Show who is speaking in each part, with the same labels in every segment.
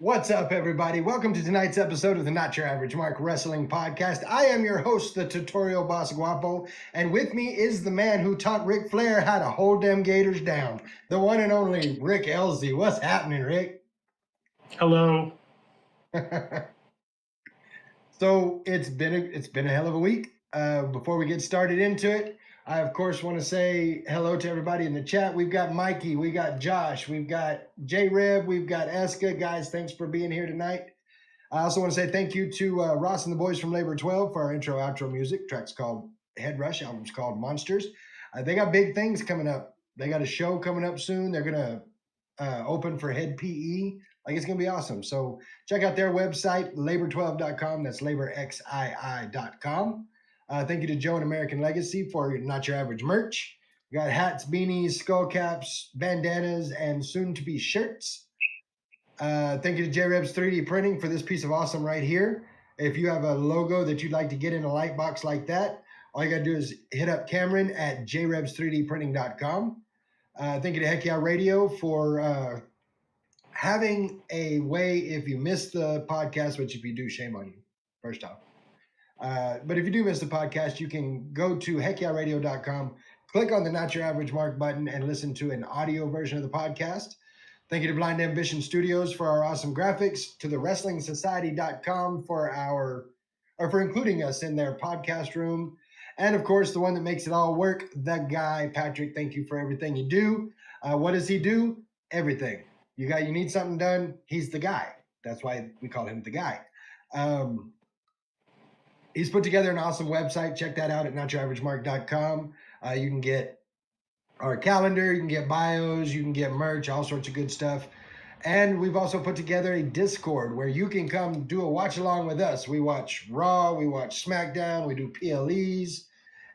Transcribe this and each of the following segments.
Speaker 1: What's up, everybody? Welcome to tonight's episode of the Not Your Average Mark Wrestling Podcast. I am your host, the Tutorial Boss Guapo, and with me is the man who taught Ric Flair how to hold them gators down, the one and only Rick Elzy. What's happening, Rick?
Speaker 2: Hello.
Speaker 1: So it's been a hell of a week. Before we get started into it, I of course want to say hello to everybody in the chat. We've got Mikey, we got Josh, we've got J-Reb, we've got Eska. Guys, thanks for being here tonight. I also want to say thank you to Ross and the boys from Labor 12 for our intro-outro music. Track's called Head Rush, album's called Monsters. They got big things coming up. They got a show coming up soon. They're going to open for Head PE. Like, it's going to be awesome. So check out their website, labor12.com. That's laborxii.com. Thank you to Joe and American Legacy for Not Your Average merch. We got hats, beanies, skull caps, bandanas, and soon-to-be shirts. Thank you to J-Reb's 3D Printing for this piece of awesome right here. If you have a logo that you'd like to get in a light box like that, all you got to do is hit up Cameron at jrebs3dprinting.com. Thank you to Heck Yeah Radio for having a way, if you miss the podcast, which if you do, shame on you, first off. But if you do miss the podcast, you can go to heckyeahradio.com, click on the Not Your Average Mark button, and listen to an audio version of the podcast. Thank you to Blind Ambition Studios for our awesome graphics, to the WrestlingSociety.com for including us in their podcast room, and of course, the one that makes it all work, the guy, Patrick. Thank you for everything you do. What does he do? Everything. You need something done, he's the guy. That's why we call him the guy. He's put together an awesome website. Check that out at notyouraverage.mark.com. You can get our calendar, you can get bios, you can get merch, all sorts of good stuff. And we've also put together a Discord where you can come do a watch along with us. We watch Raw, we watch SmackDown, we do PLEs,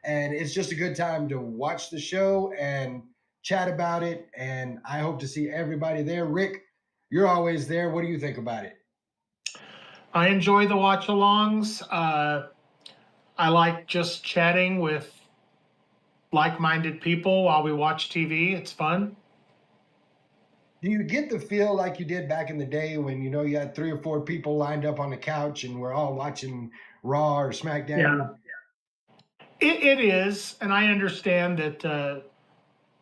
Speaker 1: and it's just a good time to watch the show and chat about it. And I hope to see everybody there. Rick, you're always there. What do you think about it?
Speaker 2: I enjoy the watch-alongs. I like just chatting with like-minded people while we watch TV. It's fun.
Speaker 1: Do you get the feel like you did back in the day when, you had 3 or 4 people lined up on the couch and we're all watching Raw or SmackDown?
Speaker 2: Yeah. It is, and I understand that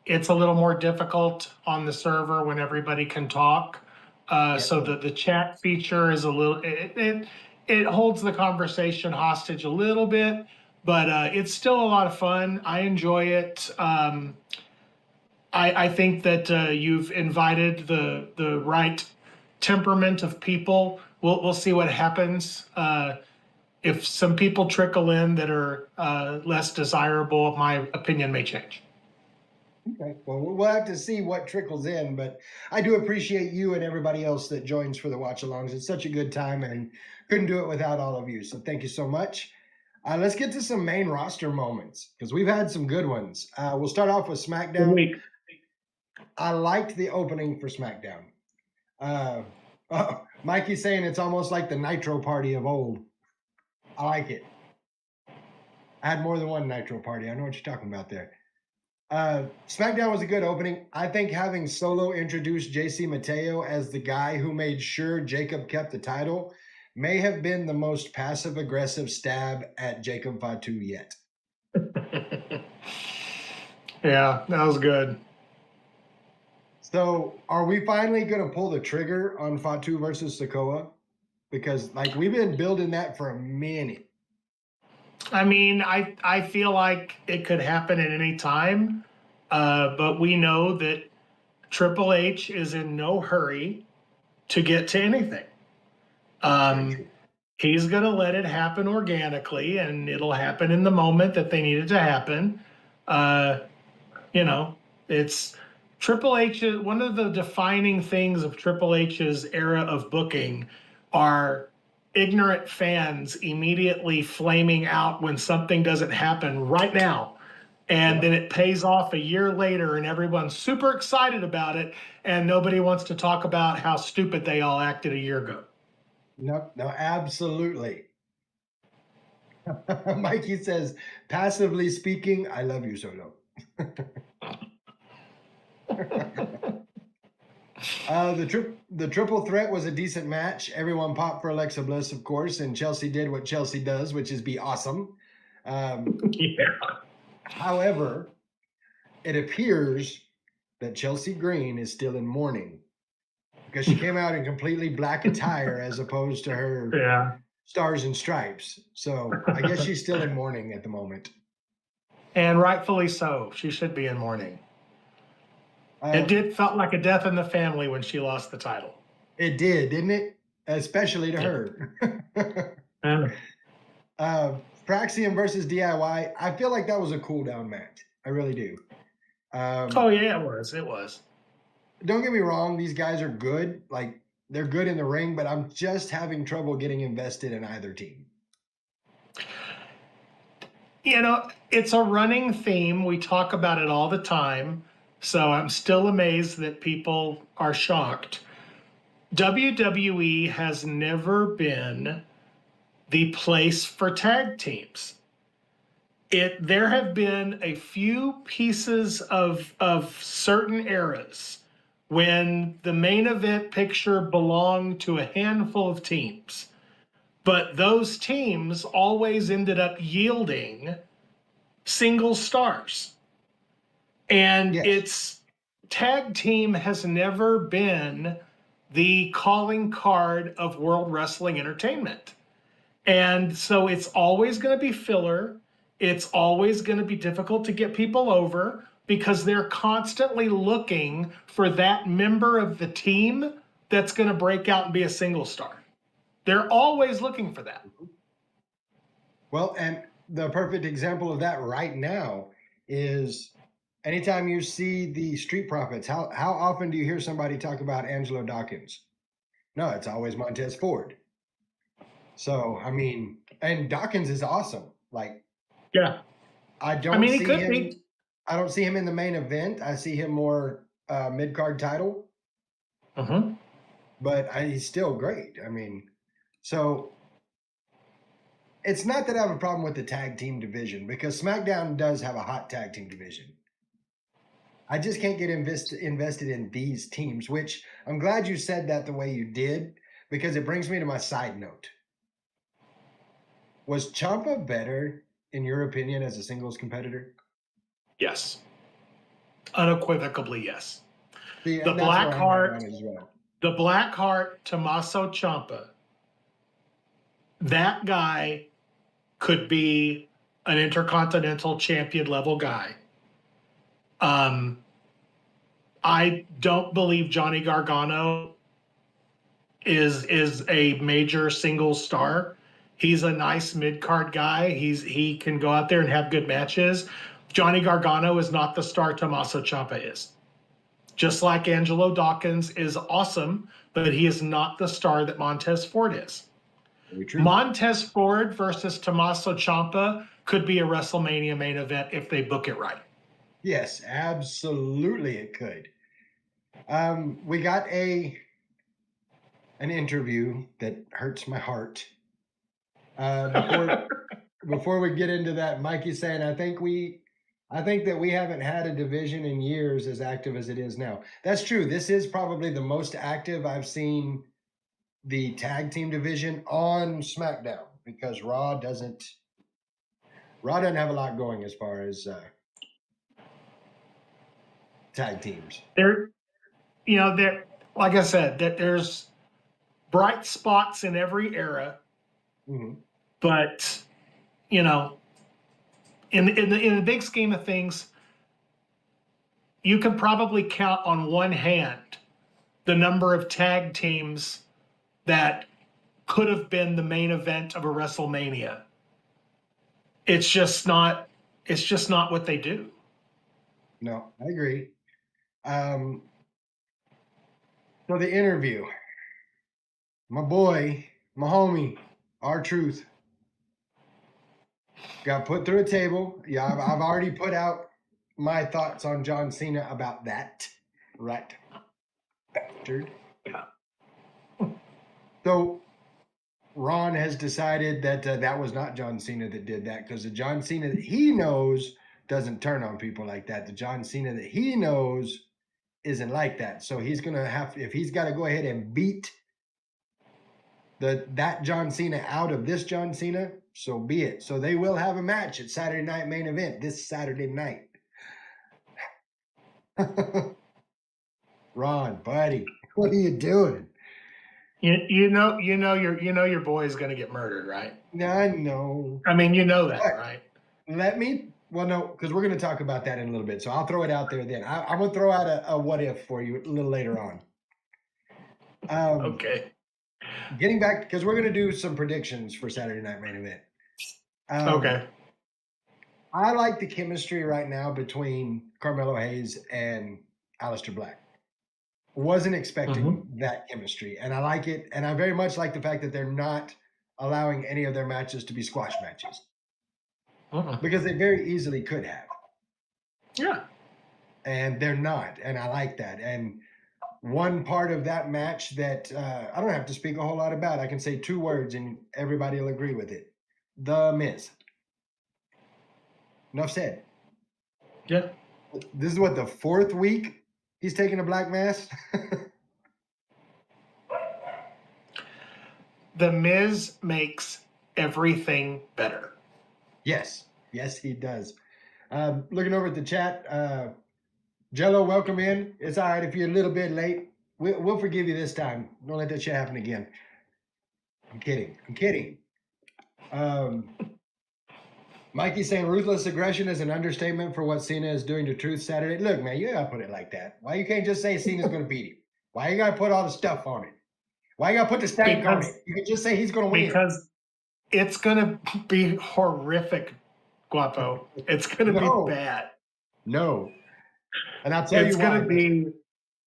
Speaker 2: it's a little more difficult on the server when everybody can talk. So the chat feature is a little, it holds the conversation hostage a little bit, but it's still a lot of fun. I enjoy it. I think that you've invited the right temperament of people. We'll see what happens. If some people trickle in that are less desirable, my opinion may change.
Speaker 1: Okay, well, we'll have to see what trickles in, but I do appreciate you and everybody else that joins for the watch-alongs. It's such a good time, and couldn't do it without all of you, so thank you so much. Let's get to some main roster moments, because we've had some good ones. We'll start off with SmackDown. I liked the opening for SmackDown. Mikey's saying it's almost like the Nitro party of old. I like it. I had more than one Nitro party. I know what you're talking about there. SmackDown was a good opening. I think having Solo introduce JC Mateo as the guy who made sure Jacob kept the title may have been the most passive-aggressive stab at Jacob Fatu yet.
Speaker 2: Yeah, that was good.
Speaker 1: So are we finally going to pull the trigger on Fatu versus Sikoa? Because, we've been building that for a minute.
Speaker 2: I mean, I feel like it could happen at any time, but we know that Triple H is in no hurry to get to anything. He's going to let it happen organically, and it'll happen in the moment that they need it to happen. It's Triple H. One of the defining things of Triple H's era of booking are ignorant fans immediately flaming out when something doesn't happen right now. And then it pays off a year later and everyone's super excited about it, and nobody wants to talk about how stupid they all acted a year ago.
Speaker 1: No, absolutely. Mikey says, passively speaking, I love you, Solo. The triple threat was a decent match. Everyone popped for Alexa Bliss, of course, and Chelsea did what Chelsea does, which is be awesome.
Speaker 2: Yeah.
Speaker 1: However, it appears that Chelsea Green is still in mourning because she came out in completely black attire as opposed to her
Speaker 2: Yeah.
Speaker 1: stars and stripes. So I guess she's still in mourning at the moment.
Speaker 2: And rightfully so. She should be in mourning. It
Speaker 1: Um,
Speaker 2: did felt like a death in the family when she lost the title.
Speaker 1: it did, didn't it? Especially to
Speaker 2: Yeah.
Speaker 1: her.
Speaker 2: And
Speaker 1: Praxium versus DIY. I feel like that was a cool down match. I really do.
Speaker 2: oh yeah, it was. It was.
Speaker 1: Don't get me wrong; these guys are good. Like they're good in the ring, but I'm just having trouble getting invested in either team.
Speaker 2: You know, it's a running theme. We talk about it all the time. So I'm still amazed that people are shocked. WWE has never been the place for tag teams. There have been a few pieces of certain eras when the main event picture belonged to a handful of teams, but those teams always ended up yielding single stars. And
Speaker 1: Yes.
Speaker 2: its tag team has never been the calling card of World Wrestling Entertainment. And so it's always going to be filler. It's always going to be difficult to get people over because they're constantly looking for that member of the team that's going to break out and be a single star. They're always looking for that.
Speaker 1: Well, and the perfect example of that right now is anytime you see the Street Profits, how often do you hear somebody talk about Angelo Dawkins? No, it's always Montez Ford. So, I mean, and Dawkins is awesome. Like,
Speaker 2: Yeah.
Speaker 1: I
Speaker 2: I
Speaker 1: don't
Speaker 2: mean, he
Speaker 1: see
Speaker 2: could
Speaker 1: him.
Speaker 2: be.
Speaker 1: I don't see him in the main event. I see him more mid card title, but he's still great. I mean, so it's not that I have a problem with the tag team division because SmackDown does have a hot tag team division. I just can't get invested in these teams, which I'm glad you said that the way you did because it brings me to my side note. Was Ciampa better, in your opinion, as a singles competitor?
Speaker 2: Yes. Unequivocally, yes.
Speaker 1: See,
Speaker 2: The
Speaker 1: and that's where I'm at on
Speaker 2: Blackheart,
Speaker 1: it as well.
Speaker 2: the Blackheart, Tommaso Ciampa, that guy could be an intercontinental champion level guy. I don't believe Johnny Gargano is a major single star. He's a nice mid card guy. He can go out there and have good matches. Johnny Gargano is not the star Tommaso Ciampa is. Just like Angelo Dawkins is awesome, but he is not the star that Montez Ford is.
Speaker 1: Very true.
Speaker 2: Montez Ford versus Tommaso Ciampa could be a WrestleMania main event if they book it right.
Speaker 1: Yes, absolutely, it could. We got an interview that hurts my heart. Before we get into that, Mikey's saying, I think that we haven't had a division in years as active as it is now. That's true. This is probably the most active I've seen the tag team division on SmackDown because Raw doesn't have a lot going as far as tag teams.
Speaker 2: There, like I said, that there's bright spots in every era, but in the big scheme of things, you can probably count on one hand the number of tag teams that could have been the main event of a WrestleMania. It's just not what they do.
Speaker 1: No, I agree. So the interview, my boy, my homie, R-Truth, got put through a table. Yeah, I've already put out my thoughts on John Cena about that. Right. Bastard.
Speaker 2: Yeah.
Speaker 1: So Ron has decided that that was not John Cena that did that because the John Cena that he knows doesn't turn on people like that. The John Cena that he knows isn't like that. So he's gonna have, if he's got to go ahead and beat that John Cena out of this John Cena, so be it. So they will have a match at Saturday Night Main Event this Saturday night. Ron, buddy, what are you doing?
Speaker 2: You know your boy is going to get murdered, right?
Speaker 1: I know.
Speaker 2: I mean, you know that, right?
Speaker 1: Well, no, because we're going to talk about that in a little bit. So I'll throw it out there then. I'm going to throw out a what if for you a little later on.
Speaker 2: Okay.
Speaker 1: Getting back, because we're going to do some predictions for Saturday Night Main Event.
Speaker 2: Okay.
Speaker 1: I like the chemistry right now between Carmelo Hayes and Aleister Black. Wasn't expecting that chemistry, and I like it. And I very much like the fact that they're not allowing any of their matches to be squash matches. Because they very easily could have.
Speaker 2: Yeah.
Speaker 1: And they're not. And I like that. And one part of that match that I don't have to speak a whole lot about. I can say 2 words and everybody will agree with it. The Miz. Enough said.
Speaker 2: Yeah.
Speaker 1: This is what, the 4th week he's taking a black mask?
Speaker 2: The Miz makes everything better.
Speaker 1: Yes. Yes, he does. Looking over at the chat, Jello, welcome in. It's all right if you're a little bit late. We'll forgive you this time. Don't let that shit happen again. I'm kidding. Mikey saying ruthless aggression is an understatement for what Cena is doing to Truth Saturday. Look, man, you gotta put it like that. Why you can't just say Cena's gonna beat him? Why you gotta put all the stuff on it? Why you gotta put the stank on it? You can just say he's gonna win.
Speaker 2: Because it's gonna be horrific, Guapo. It's gonna be bad.
Speaker 1: No. And I'll tell you why.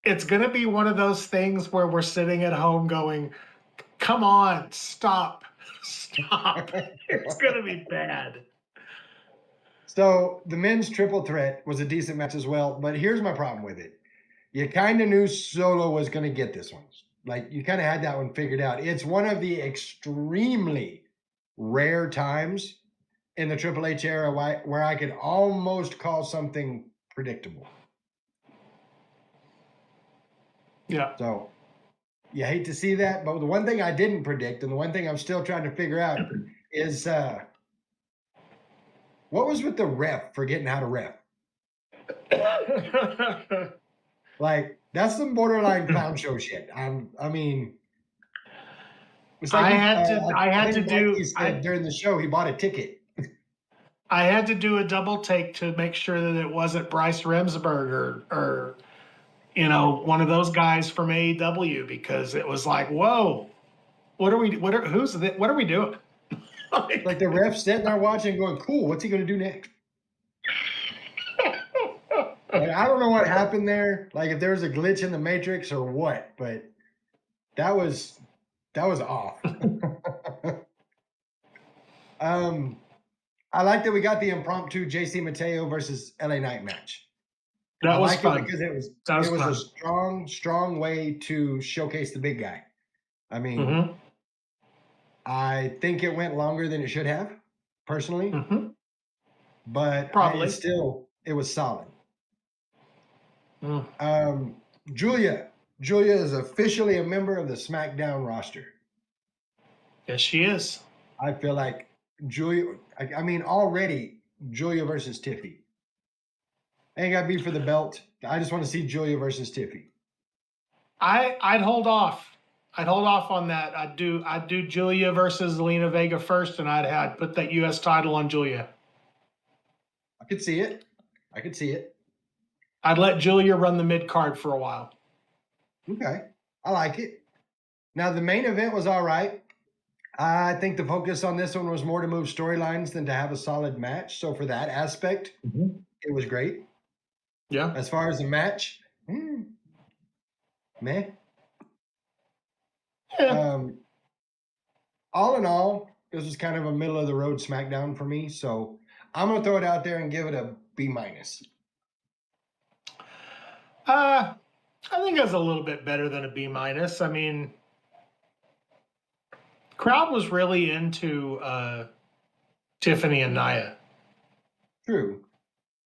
Speaker 2: It's gonna be one of those things where we're sitting at home going, come on, stop. It's gonna be bad.
Speaker 1: So the men's triple threat was a decent match as well, but here's my problem with it. You kind of knew Solo was going to get this one. Like, you kind of had that one figured out. It's one of the extremely rare times in the Triple H era where I could almost call something predictable.
Speaker 2: Yeah.
Speaker 1: So you hate to see that, but the one thing I didn't predict, and the one thing I'm still trying to figure out is what was with the ref forgetting how to ref? Like, that's some borderline clown show shit. I mean, it's like during the show he bought a ticket.
Speaker 2: I had to do a double take to make sure that it wasn't Bryce Remsburg or one of those guys from AEW, because it was like, whoa, what are we doing?
Speaker 1: Like the ref sitting there watching, going, "Cool, what's he going to do next?" Like, I don't know what happened there. Like, if there was a glitch in the Matrix or what, but that was off. I like that we got the impromptu JC Mateo versus LA Knight match.
Speaker 2: That was fun
Speaker 1: because it was a strong way to showcase the big guy. I mean, I think it went longer than it should have, personally. But
Speaker 2: probably
Speaker 1: it was solid. Julia is officially a member of the SmackDown roster.
Speaker 2: Yes, she is.
Speaker 1: I feel like Julia. I mean, already Julia versus Tiffy. Ain't got to be for the belt. I just want to see Julia versus Tiffy.
Speaker 2: I'd hold off. I'd hold off on that. I'd do Julia versus Zelina Vega first, and I'd put that U.S. title on Julia.
Speaker 1: I could see it.
Speaker 2: I'd let Julia run the mid card for a while.
Speaker 1: Okay, I like it. Now the main event was all right. I think the focus on this one was more to move storylines than to have a solid match. So for that aspect, it was great.
Speaker 2: Yeah.
Speaker 1: As far as the match, meh.
Speaker 2: Yeah.
Speaker 1: All in all, this was kind of a middle of the road SmackDown for me. So I'm gonna throw it out there and give it a B-.
Speaker 2: I think it was a little bit better than a B-. I mean, crowd was really into Tiffany and Nia.
Speaker 1: True.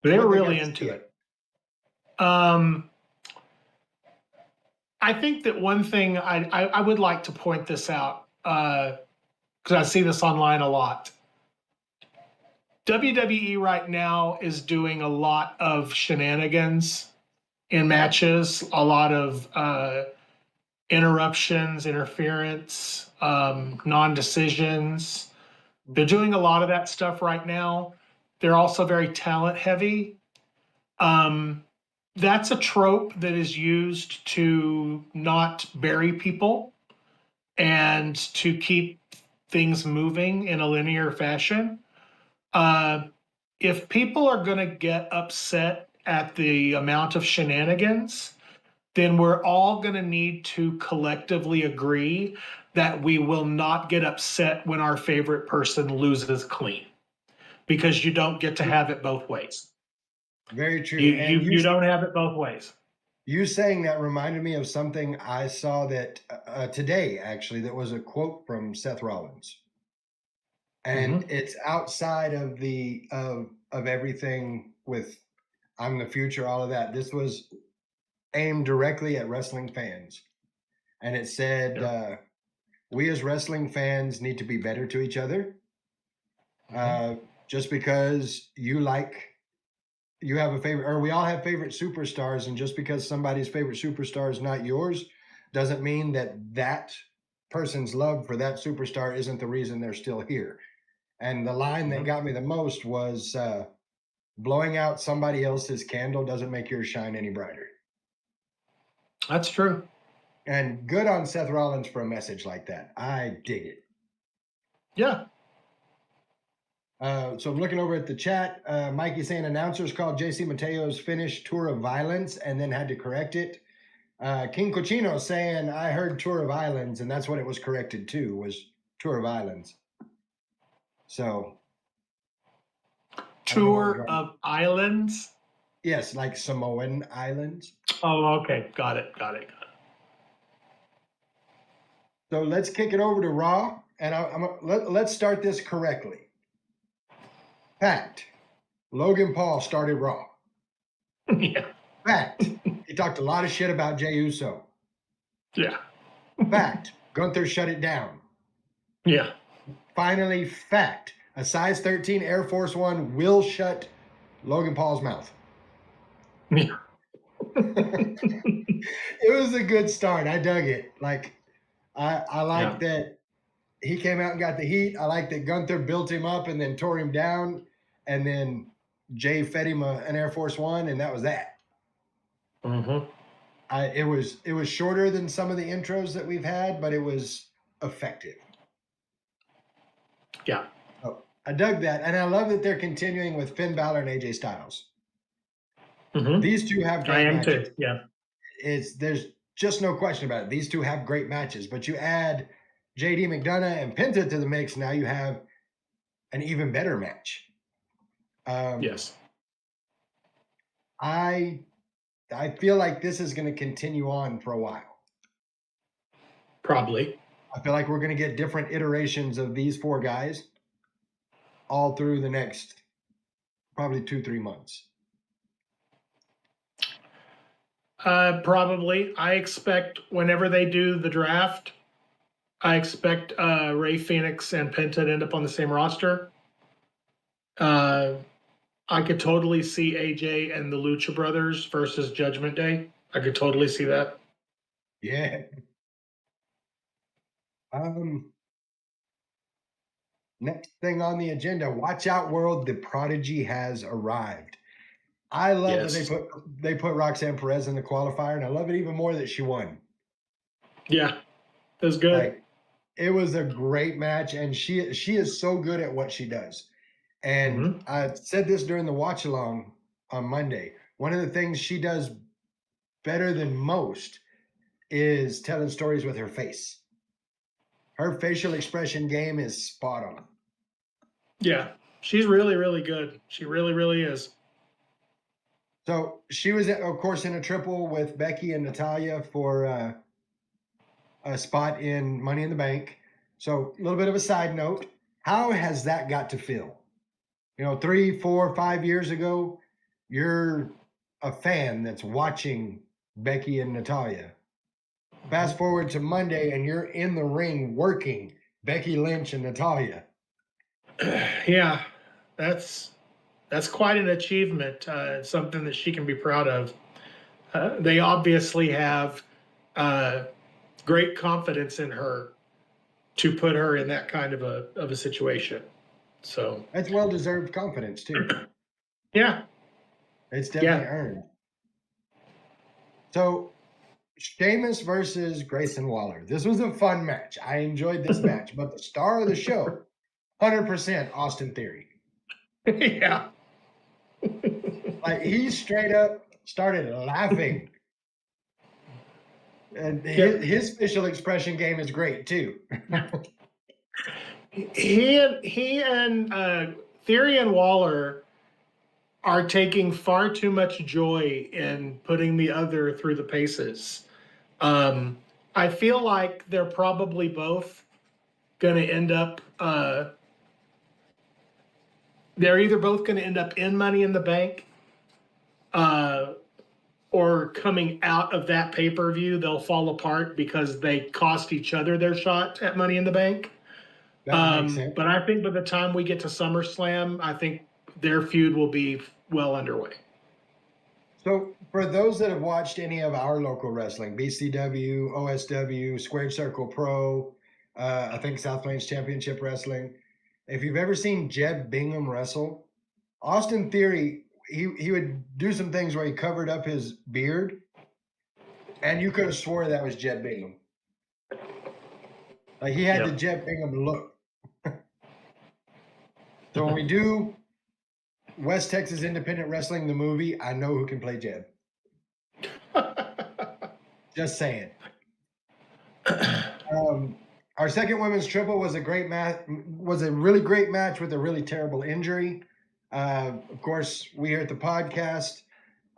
Speaker 2: They were really into it. I think that one thing I would like to point this out because I see this online a lot. WWE right now is doing a lot of shenanigans in matches, a lot of interruptions, interference, non-decisions. They're doing a lot of that stuff right now. They're also very talent heavy. Um, that's a trope that is used to not bury people and to keep things moving in a linear fashion. Uh, if people are going to get upset at the amount of shenanigans, then we're all going to need to collectively agree that we will not get upset when our favorite person loses clean because you don't get to have it both ways.
Speaker 1: Very true.
Speaker 2: You
Speaker 1: And
Speaker 2: you you don't have it both ways.
Speaker 1: you saying that reminded me of something I saw that today, actually, that was a quote from Seth Rollins. And
Speaker 2: Mm-hmm.
Speaker 1: it's outside of of everything with I'm the future, all of that. This was aimed directly at wrestling fans. And it said,
Speaker 2: Yeah.
Speaker 1: we as wrestling fans need to be better to each other.
Speaker 2: Mm-hmm.
Speaker 1: Uh, just because you have a favorite, or we all have favorite superstars, and just because somebody's favorite superstar is not yours, doesn't mean that that person's love for that superstar isn't the reason they're still here. And the line that
Speaker 2: Mm-hmm.
Speaker 1: got me the most was blowing out somebody else's candle doesn't make yours shine any brighter.
Speaker 2: That's true.
Speaker 1: And good on Seth Rollins for a message like that. I dig it.
Speaker 2: Yeah.
Speaker 1: So I'm looking over at the chat. Mikey saying announcers called JC Mateo's finish Tour of Violence and then had to correct it. King Cochino saying I heard Tour of Islands and that's what it was corrected to was Tour of Islands. So
Speaker 2: Tour of Islands.
Speaker 1: yes, like Samoan Islands.
Speaker 2: Oh, okay. Got it. Got it.
Speaker 1: So let's kick it over to Raw, and let's start this correctly. Fact: Logan Paul started Raw.
Speaker 2: Yeah.
Speaker 1: Fact: he talked a lot of shit about Jey Uso.
Speaker 2: Yeah.
Speaker 1: Fact: Gunther shut it down.
Speaker 2: Yeah.
Speaker 1: Finally, fact: a size 13 Air Force One will shut Logan Paul's mouth.
Speaker 2: Yeah.
Speaker 1: It was a good start. I dug it. Like I like that he came out and got the heat. I like that Gunther built him up and then tore him down, and then Jay fed him an Air Force One, and that was that.
Speaker 2: Mm-hmm.
Speaker 1: It was shorter than some of the intros that we've had, but it was effective.
Speaker 2: Yeah.
Speaker 1: So I dug that, and I love that they're continuing with Finn Balor and AJ Styles.
Speaker 2: Mm-hmm.
Speaker 1: These two have
Speaker 2: I
Speaker 1: great
Speaker 2: am
Speaker 1: matches.
Speaker 2: too. Yeah.
Speaker 1: There's just no question about it. These two have great matches, but you add JD McDonough and Penta to the mix, now you have an even better match.
Speaker 2: Yes.
Speaker 1: I feel like this is going to continue on for a while.
Speaker 2: Probably.
Speaker 1: I feel like we're going to get different iterations of these four guys all through the next probably 2-3 months.
Speaker 2: Probably. I expect whenever they do the draft, I expect Ray Phoenix and Penta to end up on the same roster. I could totally see AJ and the Lucha Brothers versus Judgment Day. I could totally see that.
Speaker 1: Yeah. Next thing on the agenda, watch out world, the prodigy has arrived. I love that they put Roxanne Perez in the qualifier, and I love it even more that she won.
Speaker 2: Yeah, it was good.
Speaker 1: Like, it was a great match, and she is so good at what she does. And I said this during the watch along on Monday. One of the things she does better than most is telling stories with her face. Her facial expression game is spot on.
Speaker 2: Yeah, she's really, really good. She really, really is.
Speaker 1: So she was, of course, in a triple with Becky and Natalia for a spot in Money in the Bank. So a little bit of a side note. How has that got to feel? 3, 4, 5 years ago, you're a fan that's watching Becky and Natalia. fast forward to Monday, and you're in the ring working Becky Lynch and Natalia.
Speaker 2: Yeah, that's quite an achievement. Something that she can be proud of. They obviously have great confidence in her to put her in that kind of a situation. So
Speaker 1: That's well-deserved confidence too.
Speaker 2: yeah,
Speaker 1: It's definitely earned. So Sheamus versus Grayson Waller. This was a fun match. I enjoyed this match, but the star of the show, 100% Austin Theory.
Speaker 2: Yeah.
Speaker 1: Like, he straight up started laughing. And his facial expression game is great too.
Speaker 2: he and Theory and Waller are taking far too much joy in putting the other through the paces. I feel like they're probably both going to end up. They're either both going to end up in Money in the Bank, or coming out of that pay-per-view, they'll fall apart because they cost each other their shot at Money in the Bank.
Speaker 1: That makes sense.
Speaker 2: But I think by the time we get to SummerSlam, I think their feud will be well underway.
Speaker 1: So for those that have watched any of our local wrestling, BCW, OSW, Squared Circle Pro, I think South Plains Championship Wrestling, if you've ever seen Jeb Bingham wrestle, Austin Theory, he would do some things where he covered up his beard, and you could have swore that was Jeb Bingham. Like, he had the Jeb Bingham look. So when we do West Texas Independent Wrestling, the movie, I know who can play Jeb. Just saying. Our second women's triple was a great match. Was a really great match with a really terrible injury. Of course, we here at the podcast,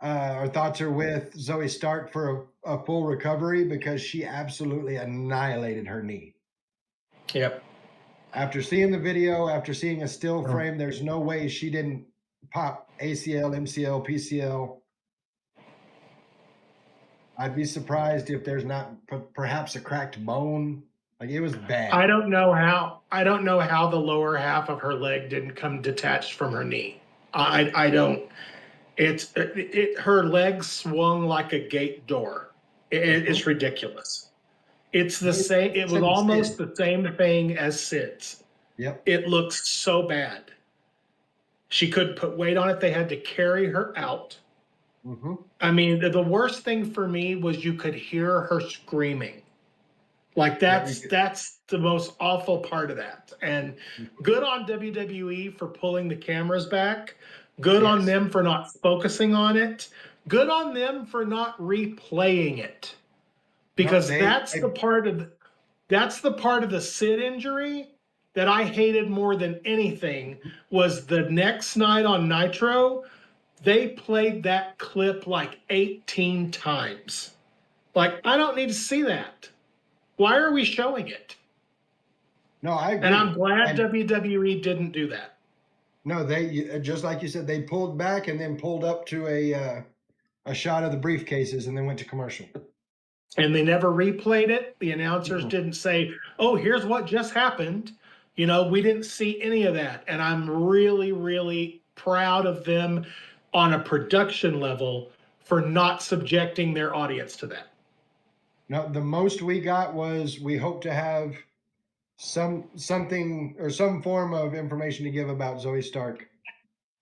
Speaker 1: our thoughts are with Zoe Stark for a full recovery, because she absolutely annihilated her knee.
Speaker 2: Yep.
Speaker 1: After seeing the video, after seeing a still frame, there's no way she didn't pop ACL, MCL, PCL. I'd be surprised if there's not perhaps a cracked bone. Like, it was bad.
Speaker 2: I don't know how the lower half of her leg didn't come detached from her knee. I don't. Her leg swung like a gate door. It's ridiculous. It's the same. It was almost the same thing as Sid's.
Speaker 1: Yep.
Speaker 2: It looks so bad. She couldn't put weight on it. They had to carry her out.
Speaker 1: Mm-hmm.
Speaker 2: I mean, the worst thing for me was you could hear her screaming. Like, that's the most awful part of that. And good on WWE for pulling the cameras back. Good on them for not focusing on it. Good on them for not replaying it. Because that's the part of the Sid injury that I hated more than anything. Was the next night on Nitro, they played that clip like 18 times. Like, I don't need to see that. Why are we showing it?
Speaker 1: No, I agree.
Speaker 2: And I'm glad WWE didn't do that.
Speaker 1: No, they, just like you said, they pulled back and then pulled up to a shot of the briefcases and then went to commercial.
Speaker 2: And they never replayed it. The announcers didn't say, oh, here's what just happened. You know, we didn't see any of that. And I'm really, really proud of them on a production level for not subjecting their audience to that.
Speaker 1: No, the most we got was, we hope to have something or some form of information to give about Zoe Stark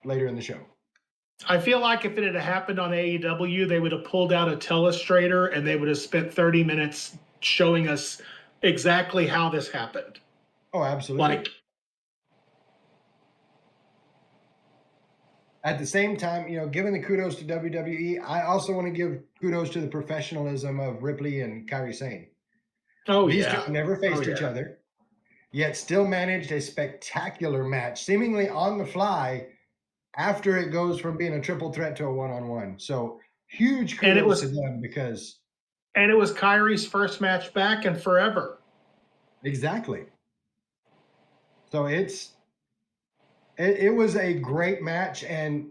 Speaker 1: later in the show.
Speaker 2: I feel like if it had happened on AEW, they would have pulled out a telestrator and they would have spent 30 minutes showing us exactly how this happened.
Speaker 1: Oh, absolutely.
Speaker 2: Like,
Speaker 1: at the same time, you know, giving the kudos to WWE, I also want to give kudos to the professionalism of Ripley and Kairi Sane. These two never faced each other, yet still managed a spectacular match, seemingly on the fly, after it goes from being a triple threat to a one-on-one. So huge kudos to them, because...
Speaker 2: And it was Kairi's first match back in forever.
Speaker 1: Exactly. So it was a great match, and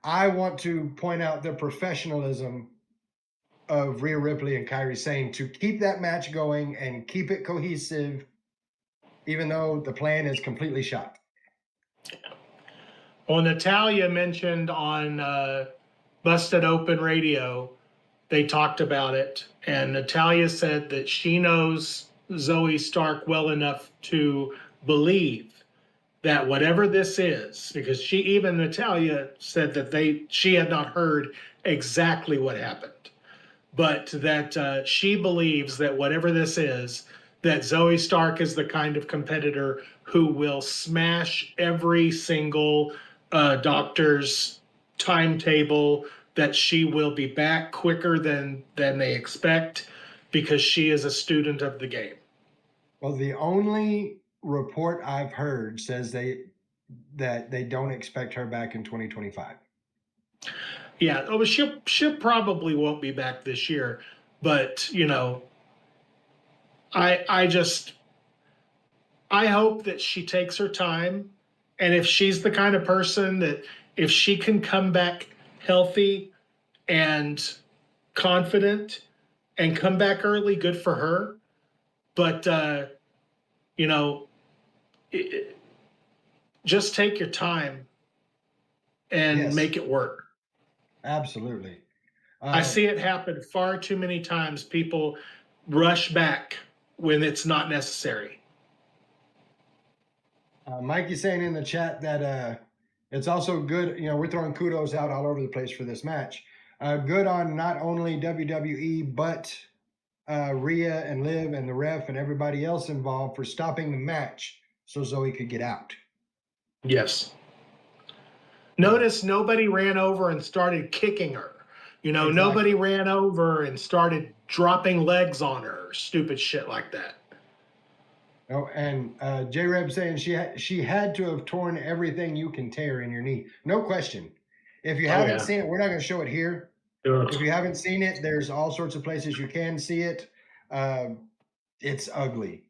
Speaker 1: I want to point out the professionalism of Rhea Ripley and Kairi Sane to keep that match going and keep it cohesive, even though the plan is completely shot.
Speaker 2: Well, Natalia mentioned on Busted Open Radio, they talked about it, and Natalia said that she knows Zoe Stark well enough to believe that whatever this is, because Natalia said that she had not heard exactly what happened, but that she believes that whatever this is, that Zoe Stark is the kind of competitor who will smash every single doctor's timetable, that she will be back quicker than they expect because she is a student of the game.
Speaker 1: Well, the only report I've heard says that they don't expect her back in 2025.
Speaker 2: Yeah, oh, she'll probably won't be back this year, but I hope that she takes her time, and if she's the kind of person that if she can come back healthy and confident and come back early, good for her. But just take your time and make it work.
Speaker 1: Absolutely.
Speaker 2: I see it happen far too many times. People rush back when it's not necessary.
Speaker 1: Mikey's saying in the chat that it's also good. We're throwing kudos out all over the place for this match. Good on not only WWE, but Rhea and Liv and the ref and everybody else involved for stopping the match so Zoe could get out.
Speaker 2: Yes. Notice nobody ran over and started kicking her. Exactly. Nobody ran over and started dropping legs on her, stupid shit like that.
Speaker 1: Oh, and J-Reb saying she had to have torn everything you can tear in your knee. No question. If you haven't seen it, we're not going to show it here. Sure. If you haven't seen it, there's all sorts of places you can see it. It's ugly.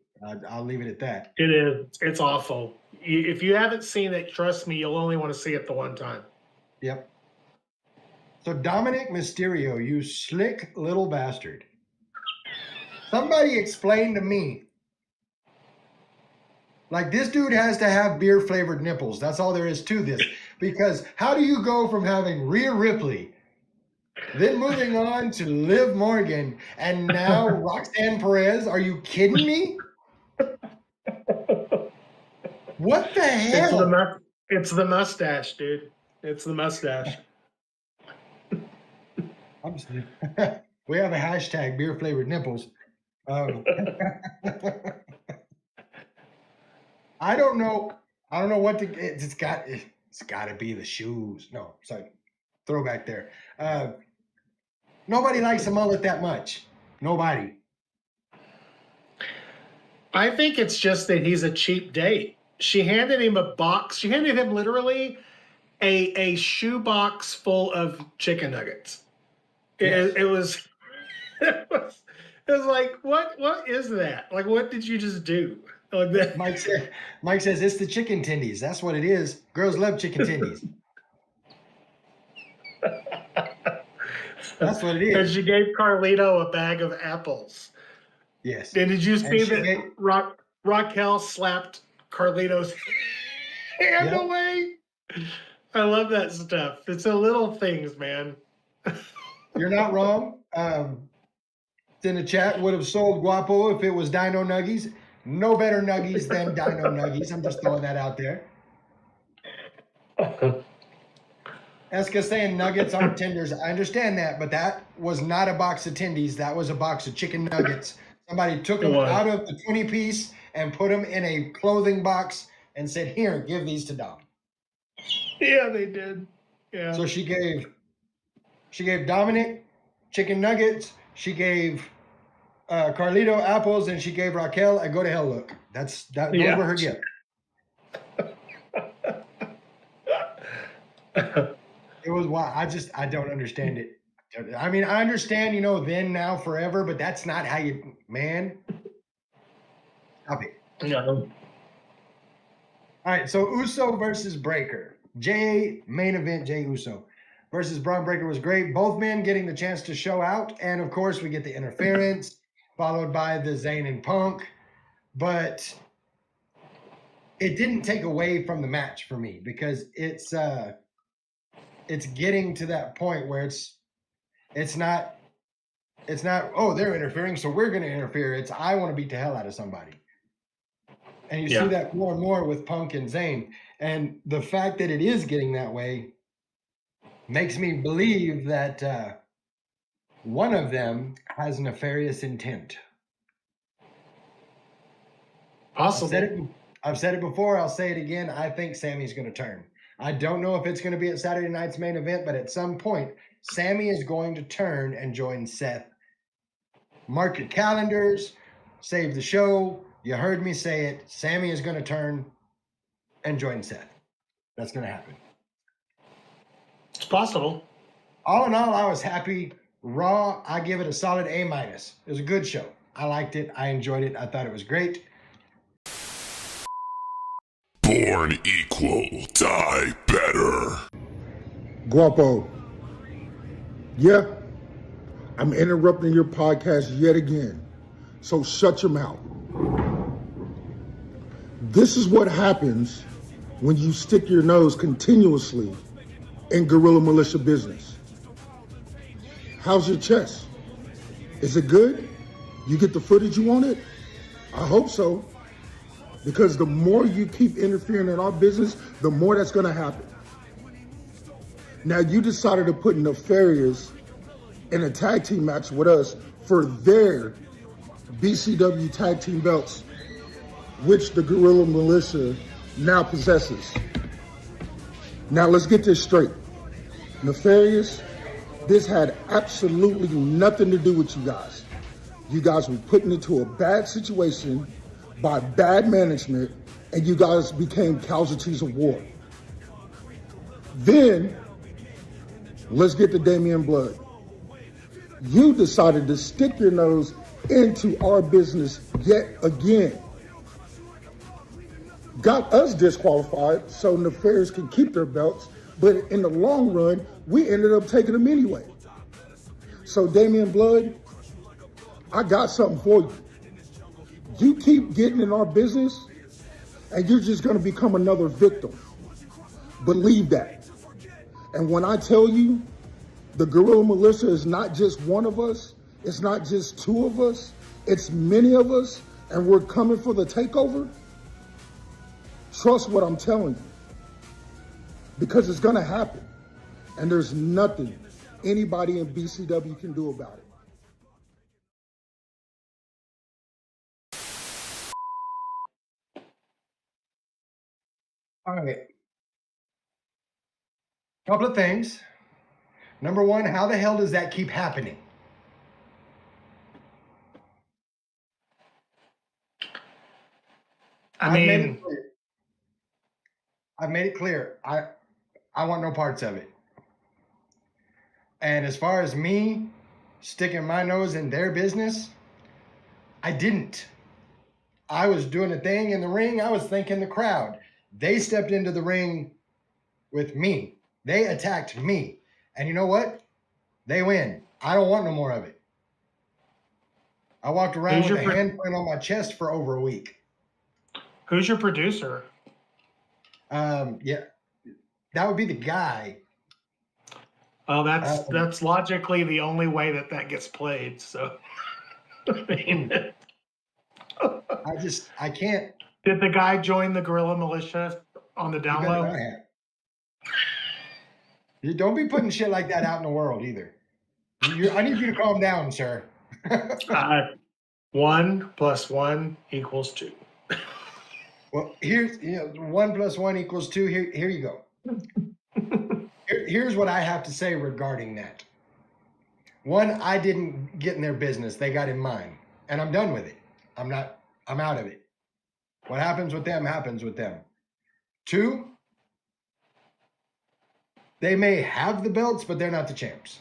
Speaker 1: I'll leave it at that.
Speaker 2: It is. It's awful. If you haven't seen it, trust me, you'll only want to see it the one time.
Speaker 1: Yep. So Dominic Mysterio, you slick little bastard. Somebody explain to me. Like, this dude has to have beer-flavored nipples. That's all there is to this. Because how do you go from having Rhea Ripley, then moving on to Liv Morgan, and now Roxanne Perez? Are you kidding me? What the hell?
Speaker 2: It's the mustache, dude. It's the mustache.
Speaker 1: We have a hashtag beer-flavored nipples. I don't know what to. It's got to be the shoes. No, sorry, throwback there. Nobody likes a mullet that much. Nobody.
Speaker 2: I think it's just that he's a cheap date. She handed him a box. She handed him literally a shoe box full of chicken nuggets. Yes. It was like, what is that? Like, what did you just do? Like that.
Speaker 1: Mike says it's the chicken tendies. That's what it is. Girls love chicken tendies. That's what it is.
Speaker 2: And she gave Carlito a bag of apples.
Speaker 1: Yes.
Speaker 2: And did you see that Raquel slapped Carlito's hand away? I love that stuff. It's the little things, man.
Speaker 1: You're not wrong. In the chat, would have sold Guapo if it was Dino Nuggies. No better Nuggies than Dino Nuggies. I'm just throwing that out there. Eska saying nuggets aren't tenders. I understand that, but that was not a box of tendies. That was a box of chicken nuggets. Somebody took them out of the 20-piece and put them in a clothing box and said, "Here, give these to Dom."
Speaker 2: Yeah, they did. Yeah.
Speaker 1: So she gave Dominic chicken nuggets. She gave Carlito apples, and she gave Raquel a go to hell look. Those were her gift. It was wild. I don't understand it. I mean, I understand, then, now, forever, but that's not how you, man. Stop it.
Speaker 2: No.
Speaker 1: All right, so Uso versus Breaker. Main event, Jey Uso. versus Braun Breaker was great. Both men getting the chance to show out. And of course, we get the interference, followed by the Zayn and Punk. But it didn't take away from the match for me, because it's getting to that point where it's not, oh, they're interfering, so we're going to interfere. It's, I want to beat the hell out of somebody. And you see that more and more with Punk and Zayn. And the fact that it is getting that way makes me believe that one of them has nefarious intent.
Speaker 2: Possible.
Speaker 1: I've said it before. I'll say it again. I think Sammy's going to turn. I don't know if it's going to be at Saturday night's main event, but at some point, Sammy is going to turn and join Seth. Mark your calendars. Save the show. You heard me say it. Sammy is going to turn and join Seth. That's going to happen.
Speaker 2: It's possible.
Speaker 1: All in all, I was happy. Raw, I give it a solid A-. It was a good show. I liked it. I enjoyed it. I thought it was great.
Speaker 3: Born equal, die better.
Speaker 4: Guapo. Yeah, I'm interrupting your podcast yet again. So shut your mouth. This is what happens when you stick your nose continuously in guerrilla militia business. How's your chest? Is it good? You get the footage you wanted? I hope so. Because the more you keep interfering in our business, the more that's going to happen. Now, you decided to put Nefarious in a tag team match with us for their BCW tag team belts, which the Guerrilla Militia now possesses. Now, let's get this straight. Nefarious, this had absolutely nothing to do with you guys. You guys were put into a bad situation by bad management, and you guys became casualties of war. Then, let's get to Damian Blood. You decided to stick your nose into our business yet again. Got us disqualified so Nefarious can keep their belts, but in the long run, we ended up taking them anyway. So Damian Blood, I got something for you. You keep getting in our business, and you're just going to become another victim. Believe that. And when I tell you, the Guerrilla Militia is not just one of us, it's not just two of us, it's many of us, and we're coming for the takeover, trust what I'm telling you. Because it's going to happen. And there's nothing anybody in BCW can do about it.
Speaker 1: All right. Couple of things. Number one, how the hell does that keep happening? I've made it clear. I want no parts of it. And as far as me sticking my nose in their business, I didn't. I was doing a thing in the ring. I was thinking the crowd. They stepped into the ring with me. They attacked me. And you know what? They win. I don't want no more of it. I walked around with a handprint on my chest for over a week.
Speaker 2: Who's your producer?
Speaker 1: Yeah, that would be the guy.
Speaker 2: Oh, that's logically the only way that gets played. So, I mean,
Speaker 1: I can't.
Speaker 2: Did the guy join the Guerrilla Militia on the down low?
Speaker 1: You don't be putting shit like that out in the world either. I need you to calm down, sir.
Speaker 2: 1 + 1 = 2.
Speaker 1: Well, here's 1 + 1 = 2. Here you go. Here's what I have to say regarding that. One, I didn't get in their business. They got in mine, and I'm done with it. I'm out of it. What happens with them happens with them. 2, they may have the belts, but they're not the champs.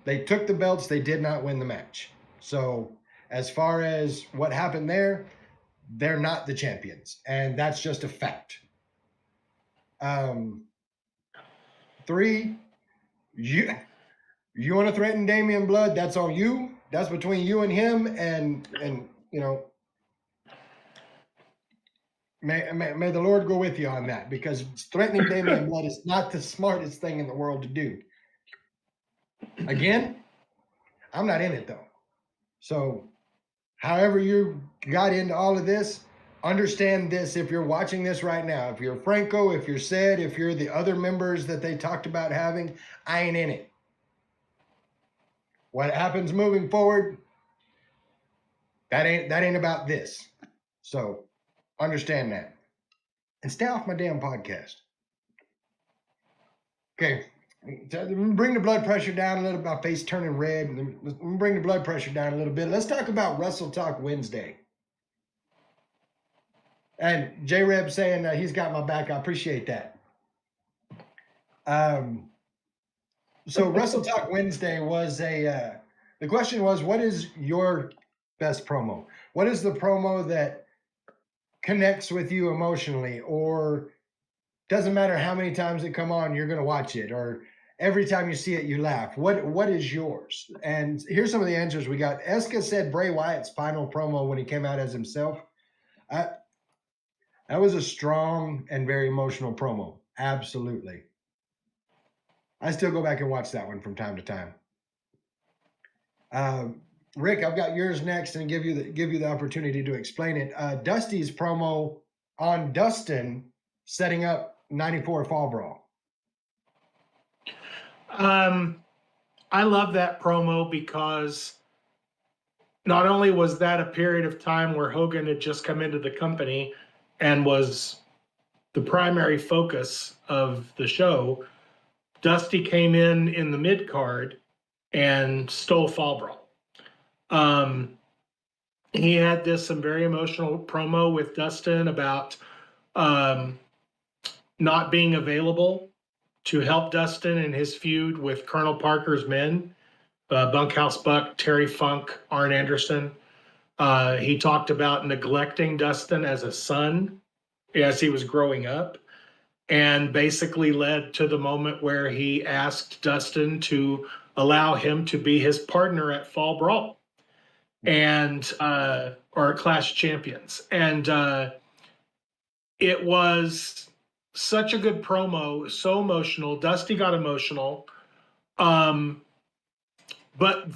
Speaker 1: They took the belts. They did not win the match. So as far as what happened there, they're not the champions. And that's just a fact. 3, 3, you want to threaten Damian Blood? That's on you. That's between you and him. And you know, may the Lord go with you on that, because threatening Damian Blood is not the smartest thing in the world to do. Again, I'm not in it though. So however you got into all of this, understand this. If you're watching this right now, if you're Franco, if you're Ced, if you're the other members that they talked about having, I ain't in it. What happens moving forward, that ain't about this. So understand that. And stay off my damn podcast. Okay. Bring the blood pressure down a little bit. My face turning red. Bring the blood pressure down a little bit. Let's talk about Wrestle Talk Wednesday. And J-Reb saying he's got my back. I appreciate that. So Wrestle Talk Wednesday was the question was, what is your best promo? What is the promo that connects with you emotionally, or doesn't matter how many times it come on, you're going to watch it, or every time you see it, you laugh? What is yours? And here's some of the answers we got. Eska said Bray Wyatt's final promo when he came out as himself. That was a strong and very emotional promo. Absolutely. I still go back and watch that one from time to time. Rick, I've got yours next, and give you the opportunity to explain it. Dusty's promo on Dustin setting up 94 Fall Brawl.
Speaker 2: I love that promo because not only was that a period of time where Hogan had just come into the company and was the primary focus of the show, Dusty came in the mid-card and stole Fall Brawl. He had some very emotional promo with Dustin about not being available to help Dustin in his feud with Colonel Parker's men, Bunkhouse Buck, Terry Funk, Arn Anderson. He talked about neglecting Dustin as a son as he was growing up, and basically led to the moment where he asked Dustin to allow him to be his partner at Fall Brawl and or Clash Champions. And it was such a good promo, so emotional. Dusty got emotional. But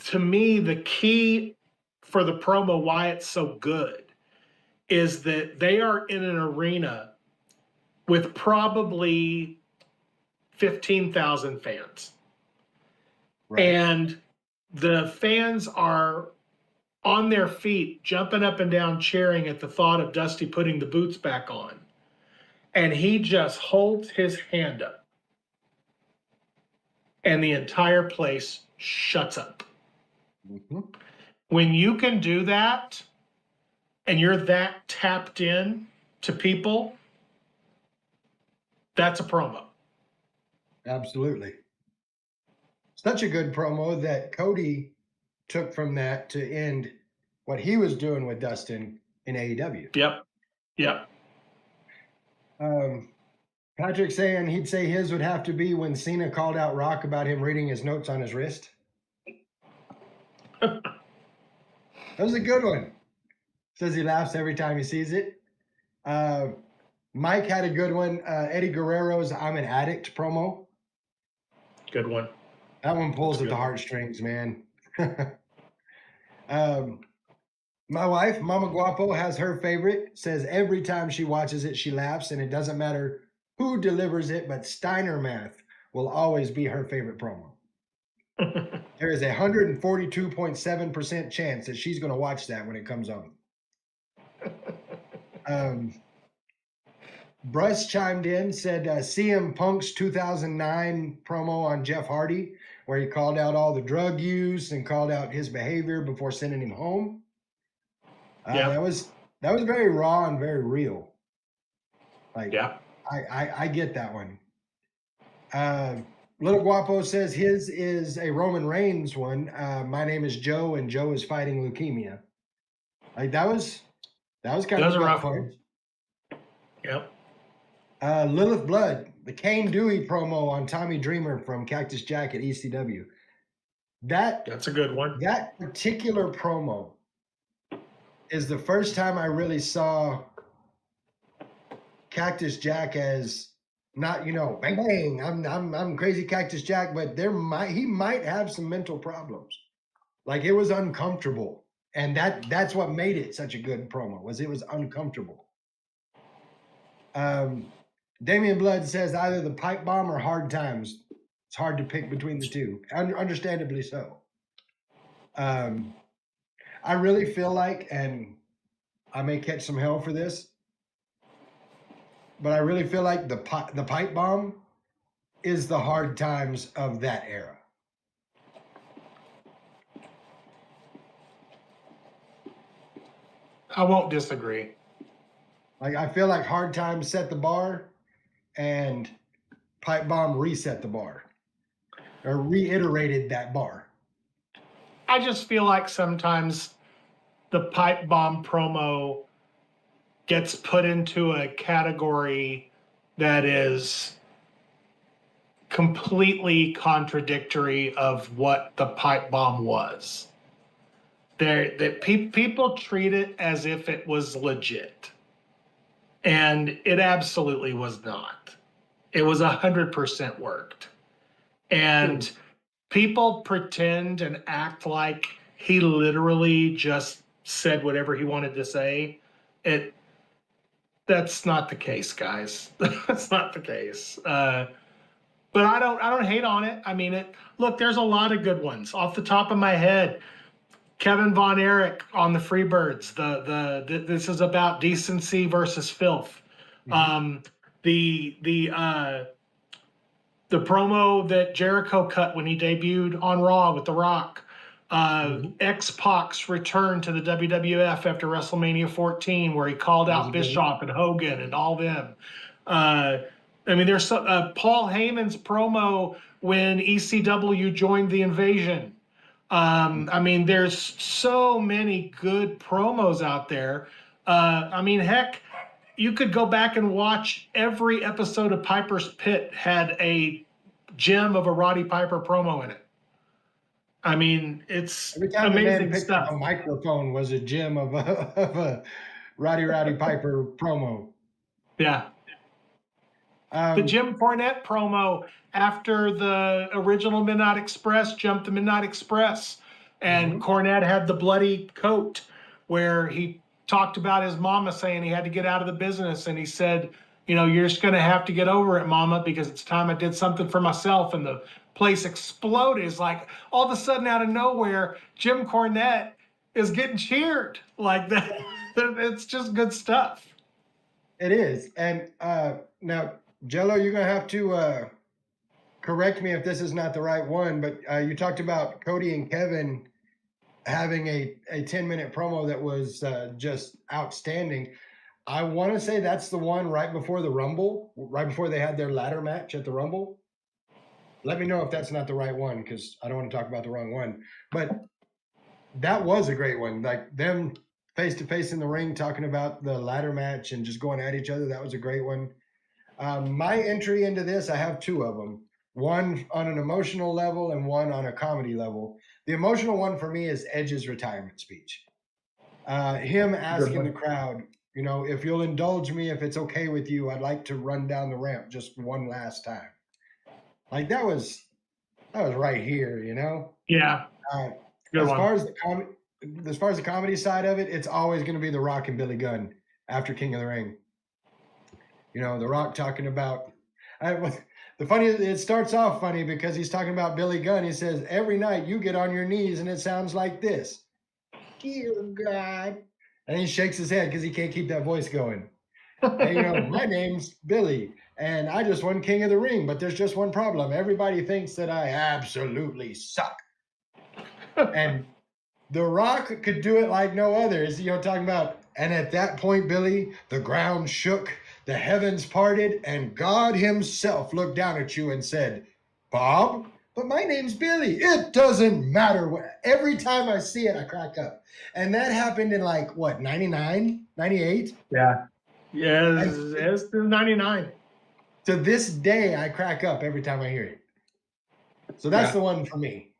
Speaker 2: to me, the key for the promo, why it's so good, is that they are in an arena with probably 15,000 fans. Right. And the fans are on their feet, jumping up and down, cheering at the thought of Dusty putting the boots back on. And he just holds his hand up, and the entire place shuts up. Mm-hmm. When you can do that, and you're that tapped in to people, that's a promo.
Speaker 1: Absolutely. Such a good promo that Cody took from that to end what he was doing with Dustin in AEW.
Speaker 2: Yep.
Speaker 1: Patrick saying he'd say his would have to be when Cena called out Rock about him reading his notes on his wrist. That was a good one. Says he laughs every time he sees it. Mike had a good one. Eddie Guerrero's I'm an Addict promo.
Speaker 2: Good one.
Speaker 1: That one pulls at the heartstrings, man. My wife, Mama Guapo, has her favorite. Says every time she watches it, she laughs, and it doesn't matter who delivers it, but Steiner Math will always be her favorite promo. There is 142.7% chance that she's going to watch that when it comes on. Bruce chimed in, said CM Punk's 2009 promo on Jeff Hardy, where he called out all the drug use and called out his behavior before sending him home. That was very raw and very real. I get that one. Little Guapo says his is a Roman Reigns one. My name is Joe, and Joe is fighting leukemia. That was kind of a rough one.
Speaker 2: Yep.
Speaker 1: Lilith Blood, the Kane Dewey promo on Tommy Dreamer from Cactus Jack at ECW.
Speaker 2: That's a good one.
Speaker 1: That particular promo is the first time I really saw Cactus Jack as not, bang bang, I'm crazy Cactus Jack, but he might have some mental problems. Like, it was uncomfortable. And that's what made it such a good promo, was it was uncomfortable. Damian Blood says either the pipe bomb or hard times. It's hard to pick between the two. Understandably so. I really feel like, and I may catch some hell for this, but I really feel like the pipe bomb is the hard times of that era.
Speaker 2: I won't disagree.
Speaker 1: Like, I feel like hard times set the bar and pipe bomb reset the bar or reiterated that bar.
Speaker 2: I just feel like sometimes the pipe bomb promo gets put into a category that is completely contradictory of what the pipe bomb was. People treat it as if it was legit, and it absolutely was not. It was 100% worked, and people pretend and act like he literally just said whatever he wanted to say. That's not the case, guys. That's not the case. But I don't hate on it. I mean, look, there's a lot of good ones off the top of my head. Kevin Von Erich on the Freebirds. This is about decency versus filth. Mm-hmm. The promo that Jericho cut when he debuted on Raw with The Rock. X-Pac's return to the WWF after WrestleMania 14, where he called out Bischoff and Hogan and all them. I mean, there's Paul Heyman's promo when ECW joined the Invasion. I mean, there's so many good promos out there. I mean, heck, you could go back and watch every episode of Piper's Pit had a gem of a Roddy Piper promo in it. I mean, it's
Speaker 1: every time
Speaker 2: amazing
Speaker 1: a man
Speaker 2: stuff.
Speaker 1: A microphone was a gem of a Roddy Piper promo.
Speaker 2: Yeah. The Jim Cornette promo after the original Midnight Express jumped the Midnight Express, and Cornette had the bloody coat where he talked about his mama saying he had to get out of the business, and he said, you're just going to have to get over it, mama, because it's time I did something for myself. And the place exploded. It's like all of a sudden out of nowhere, Jim Cornette is getting cheered like that. It's just good stuff.
Speaker 1: It is. And now, Jello, you're going to have to correct me if this is not the right one, but you talked about Cody and Kevin having a 10-minute promo that was just outstanding. I want to say that's the one right before the Rumble, right before they had their ladder match at the Rumble. Let me know if that's not the right one, because I don't want to talk about the wrong one. But that was a great one. Like, them face-to-face in the ring talking about the ladder match and just going at each other, that was a great one. My entry into this, I have two of them. One on an emotional level and one on a comedy level. The emotional one for me is Edge's retirement speech. Him asking the crowd, if you'll indulge me, if it's okay with you, I'd like to run down the ramp just one last time. Like, that was right here,
Speaker 2: Yeah.
Speaker 1: As far as the comedy side of it, it's always going to be The Rock and Billy Gunn after King of the Ring. The Rock talking about it starts off funny because he's talking about Billy Gunn. He says, every night you get on your knees and it sounds like this. Dear God. And he shakes his head because he can't keep that voice going. And, my name's Billy and I just won King of the Ring, but there's just one problem. Everybody thinks that I absolutely suck. And The Rock could do it like no other. Talking about, and at that point, Billy, the ground shook, the heavens parted, and God himself looked down at you and said, Bob, but my name's Billy. It doesn't matter. Every time I see it, I crack up. And that happened in 99, 98?
Speaker 2: Yeah. Yeah, it's 99.
Speaker 1: To this day, I crack up every time I hear it. So that's the one for me.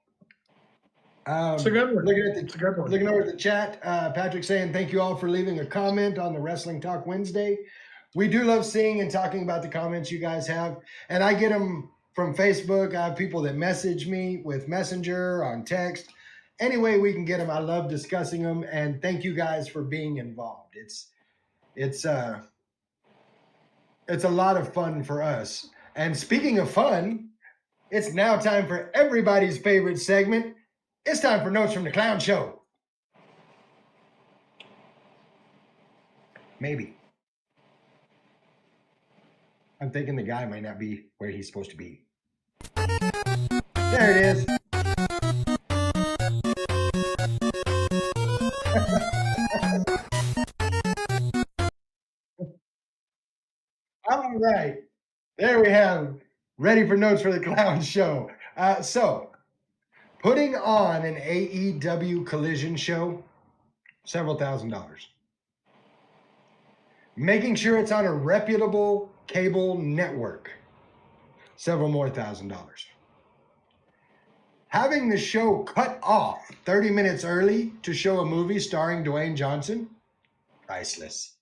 Speaker 2: It's a good one.
Speaker 1: It's a good one. Looking over at the chat, Patrick saying, thank you all for leaving a comment on the Wrestling Talk Wednesday. We do love seeing and talking about the comments you guys have. And I get them from Facebook. I have people that message me with Messenger, on text. Any way we can get them. I love discussing them. And thank you guys for being involved. It's a lot of fun for us. And speaking of fun, it's now time for everybody's favorite segment. It's time for Notes from the Clown Show. Maybe. I'm thinking the guy might not be where he's supposed to be. There it is. All right. There we have ready for Notes for the Clown Show. So, putting on an AEW Collision show, several $1,000s. Making sure it's on a reputable cable network, several more $1,000s. Having the show cut off 30 minutes early to show a movie starring Dwayne Johnson, priceless.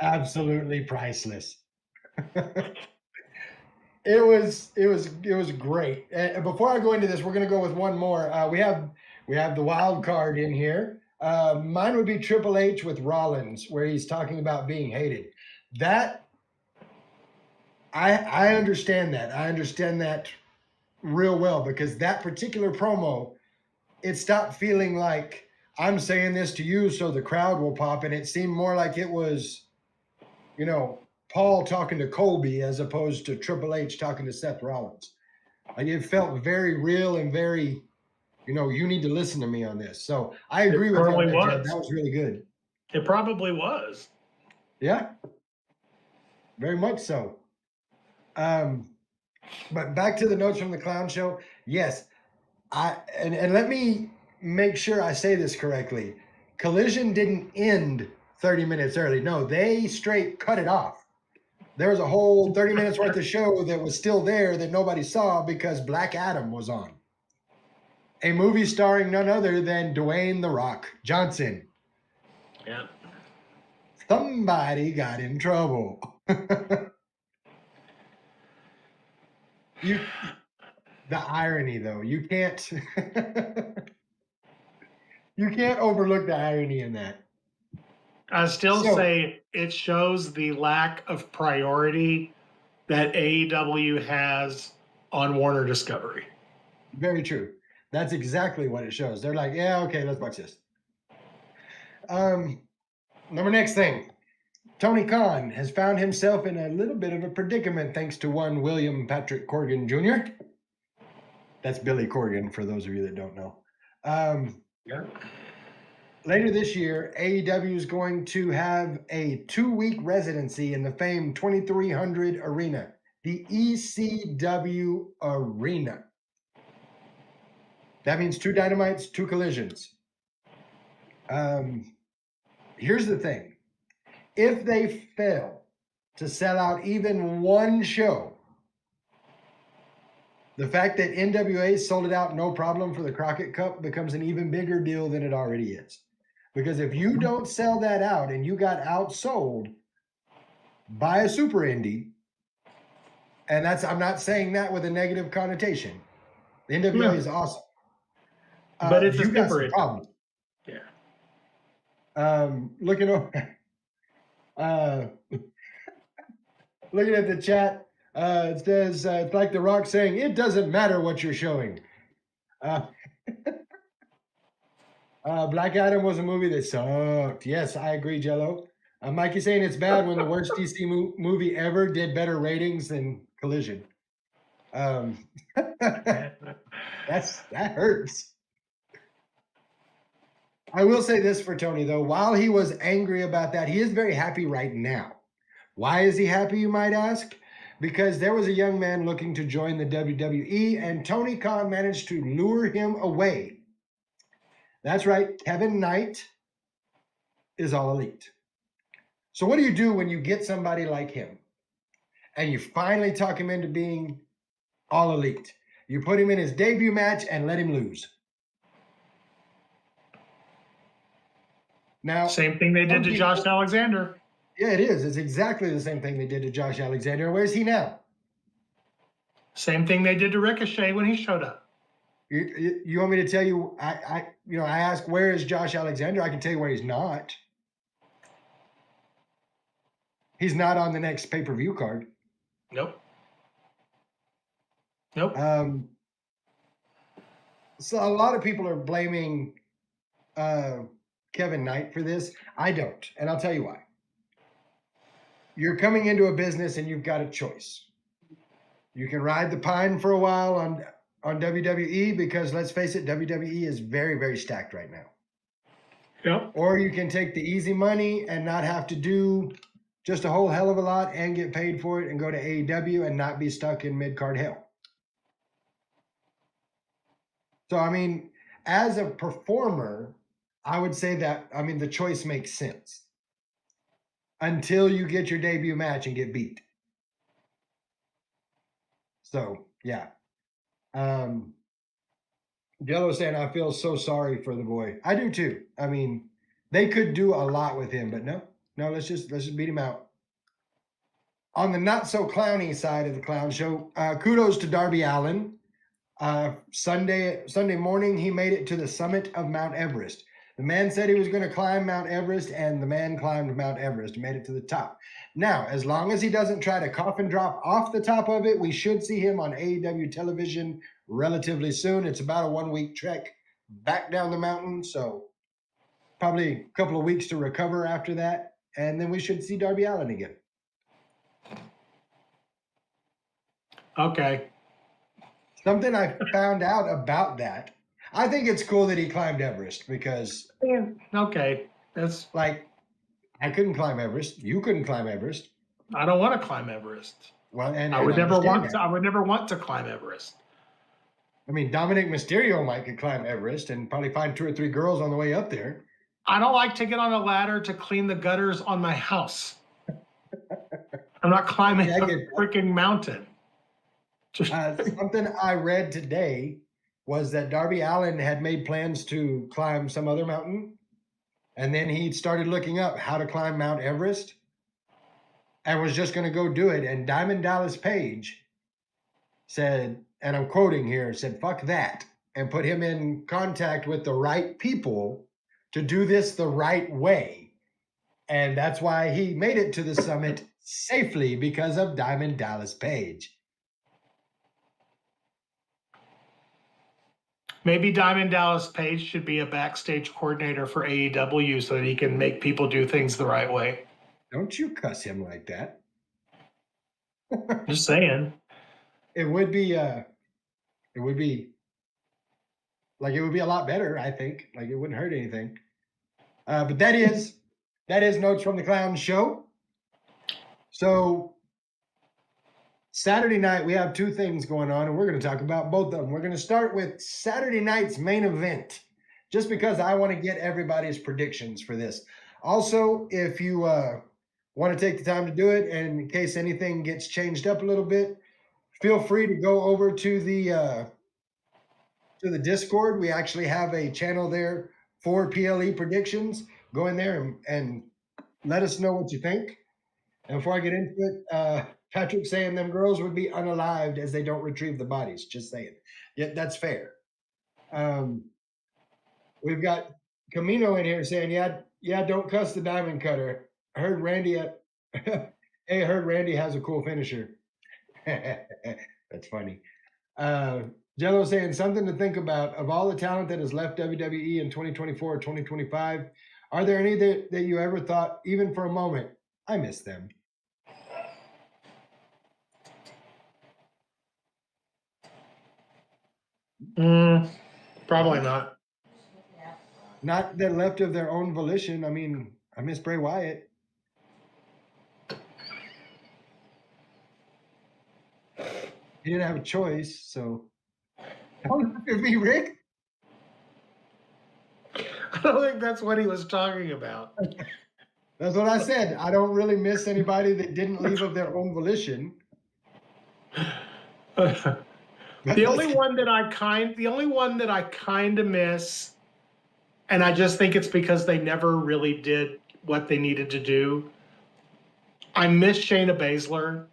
Speaker 1: Absolutely priceless. It was great. Before I go into this, we're going to go with one more. We have the wild card in here. Mine would be Triple H with Rollins, where he's talking about being hated. That I understand that. I understand that real well, because that particular promo, it stopped feeling like I'm saying this to you so the crowd will pop, and it seemed more like it was, Paul talking to Colby as opposed to Triple H talking to Seth Rollins. Like, it felt very real and very, you need to listen to me on this. So I agree with you on that, Jed. That was really good.
Speaker 2: It probably was.
Speaker 1: Yeah, very much so. But back to the Notes from the Clown Show. Yes, and let me make sure I say this correctly. Collision didn't end 30 minutes early. No, they straight cut it off. There was a whole 30 minutes worth of show that was still there that nobody saw because Black Adam was on. A movie starring none other than Dwayne "The Rock" Johnson.
Speaker 2: Yeah.
Speaker 1: Somebody got in trouble. The irony, though, you can't overlook the irony in that.
Speaker 2: I still say it shows the lack of priority that AEW has on Warner Discovery.
Speaker 1: Very true. That's exactly what it shows. They're like, yeah, okay, let's watch this. Next thing. Tony Khan has found himself in a little bit of a predicament thanks to one William Patrick Corgan Jr. That's Billy Corgan, for those of you that don't know.
Speaker 2: Yeah.
Speaker 1: Later this year, AEW is going to have a 2-week residency in the famed 2300 Arena, the ECW Arena. That means 2 Dynamites, 2 Collisions. Here's the thing. If they fail to sell out even one show, the fact that NWA sold it out no problem for the Crockett Cup becomes an even bigger deal than it already is. Because if you don't sell that out and you got outsold by a super indie, and I'm not saying that with a negative connotation. The NWA is awesome.
Speaker 2: But it's
Speaker 1: you got some problems.
Speaker 2: Yeah.
Speaker 1: Looking over. Looking at the chat, it says it's like The Rock saying, it doesn't matter what you're showing. Black Adam was a movie that sucked. Yes, I agree, Jello. Mikey saying it's bad when the worst DC movie ever did better ratings than Collision. That hurts. I will say this for Tony, though. While he was angry about that, he is very happy right now. Why is he happy, you might ask? Because there was a young man looking to join the WWE, and Tony Khan managed to lure him away. That's right, Kevin Knight is All Elite. So what do you do when you get somebody like him? and you finally talk him into being all elite. You put him in his debut match and let him lose. Now,
Speaker 2: Same thing they did to Josh Alexander.
Speaker 1: Yeah, it is. It's exactly the same thing they did to Josh Alexander. Where's he now?
Speaker 2: Same thing they did to Ricochet when he showed up.
Speaker 1: You want me to tell you? I ask where is Josh Alexander? I can tell you where he's not. He's not on the next pay-per-view card.
Speaker 2: Nope.
Speaker 1: So a lot of people are blaming Kevin Knight for this. I don't, and I'll tell you why. You're coming into a business and you've got a choice. You can ride the pine for a while on WWE because, let's face it, WWE is very, very stacked right now.
Speaker 2: Yep.
Speaker 1: Or you can take the easy money and not have to do just a whole hell of a lot and get paid for it and go to AEW and not be stuck in mid-card hell. So, I mean, as a performer, I would say that, the choice makes sense until you get your debut match and get beat. So, yeah. Jello saying, I feel so sorry for the boy. I do too. I mean, they could do a lot with him, but no, let's just beat him out. On the not so clowny side of the clown show, kudos to Darby Allin. Sunday morning, he made it to the summit of Mount Everest. The man said he was going to climb Mount Everest, and the man climbed Mount Everest and made it to the top. Now, as long as he doesn't try to coffin drop off the top of it, we should see him on AEW television relatively soon. It's about a 1-week trek back down the mountain, so probably a couple of weeks to recover after that, and then we should see Darby Allin again.
Speaker 2: Okay.
Speaker 1: Something I found out about that. I think it's cool that he climbed Everest because,
Speaker 2: okay, that's
Speaker 1: like, I couldn't climb Everest. You couldn't climb Everest.
Speaker 2: I don't want to climb Everest.
Speaker 1: Well, and
Speaker 2: I would never want to climb Everest.
Speaker 1: I mean, Dominic Mysterio might could climb Everest and probably find 2 or 3 girls on the way up there.
Speaker 2: I don't like to get on a ladder to clean the gutters on my house. I'm not climbing a freaking mountain.
Speaker 1: Something I read today was that Darby Allin had made plans to climb some other mountain, and then he started looking up how to climb Mount Everest and was just going to go do it. And Diamond Dallas Page said, and I'm quoting here, said, fuck that, and put him in contact with the right people to do this the right way. And that's why he made it to the summit safely, because of Diamond Dallas Page.
Speaker 2: Maybe Diamond Dallas Page should be a backstage coordinator for AEW so that he can make people do things the right way.
Speaker 1: Don't you cuss him like that.
Speaker 2: Just saying.
Speaker 1: It would be a lot better, I think. Like, it wouldn't hurt anything. But that is Notes from the Clown Show. So Saturday night, we have 2 things going on, and we're going to talk about both of them. We're going to start with Saturday night's main event, just because I want to get everybody's predictions for this. Also, if you want to take the time to do it, and in case anything gets changed up a little bit, feel free to go over to the Discord. We actually have a channel there for PLE predictions. Go in there and let us know what you think. And before I get into it, Patrick saying them girls would be unalived as they don't retrieve the bodies. Just saying. Yeah, that's fair. We've got Camino in here saying, yeah, don't cuss the diamond cutter. I heard Randy has a cool finisher. That's funny. Jello saying something to think about. Of all the talent that has left WWE in 2024 or 2025, are there any that you ever thought, even for a moment, I miss them?
Speaker 2: Probably not.
Speaker 1: Not that left of their own volition. I mean, I miss Bray Wyatt. He didn't have a choice, so. Don't look at me, Rick.
Speaker 2: I don't think that's what he was talking about.
Speaker 1: That's what I said. I don't really miss anybody that didn't leave of their own volition.
Speaker 2: The only one that I kind of miss, and I just think it's because they never really did what they needed to do. I miss Shayna Baszler,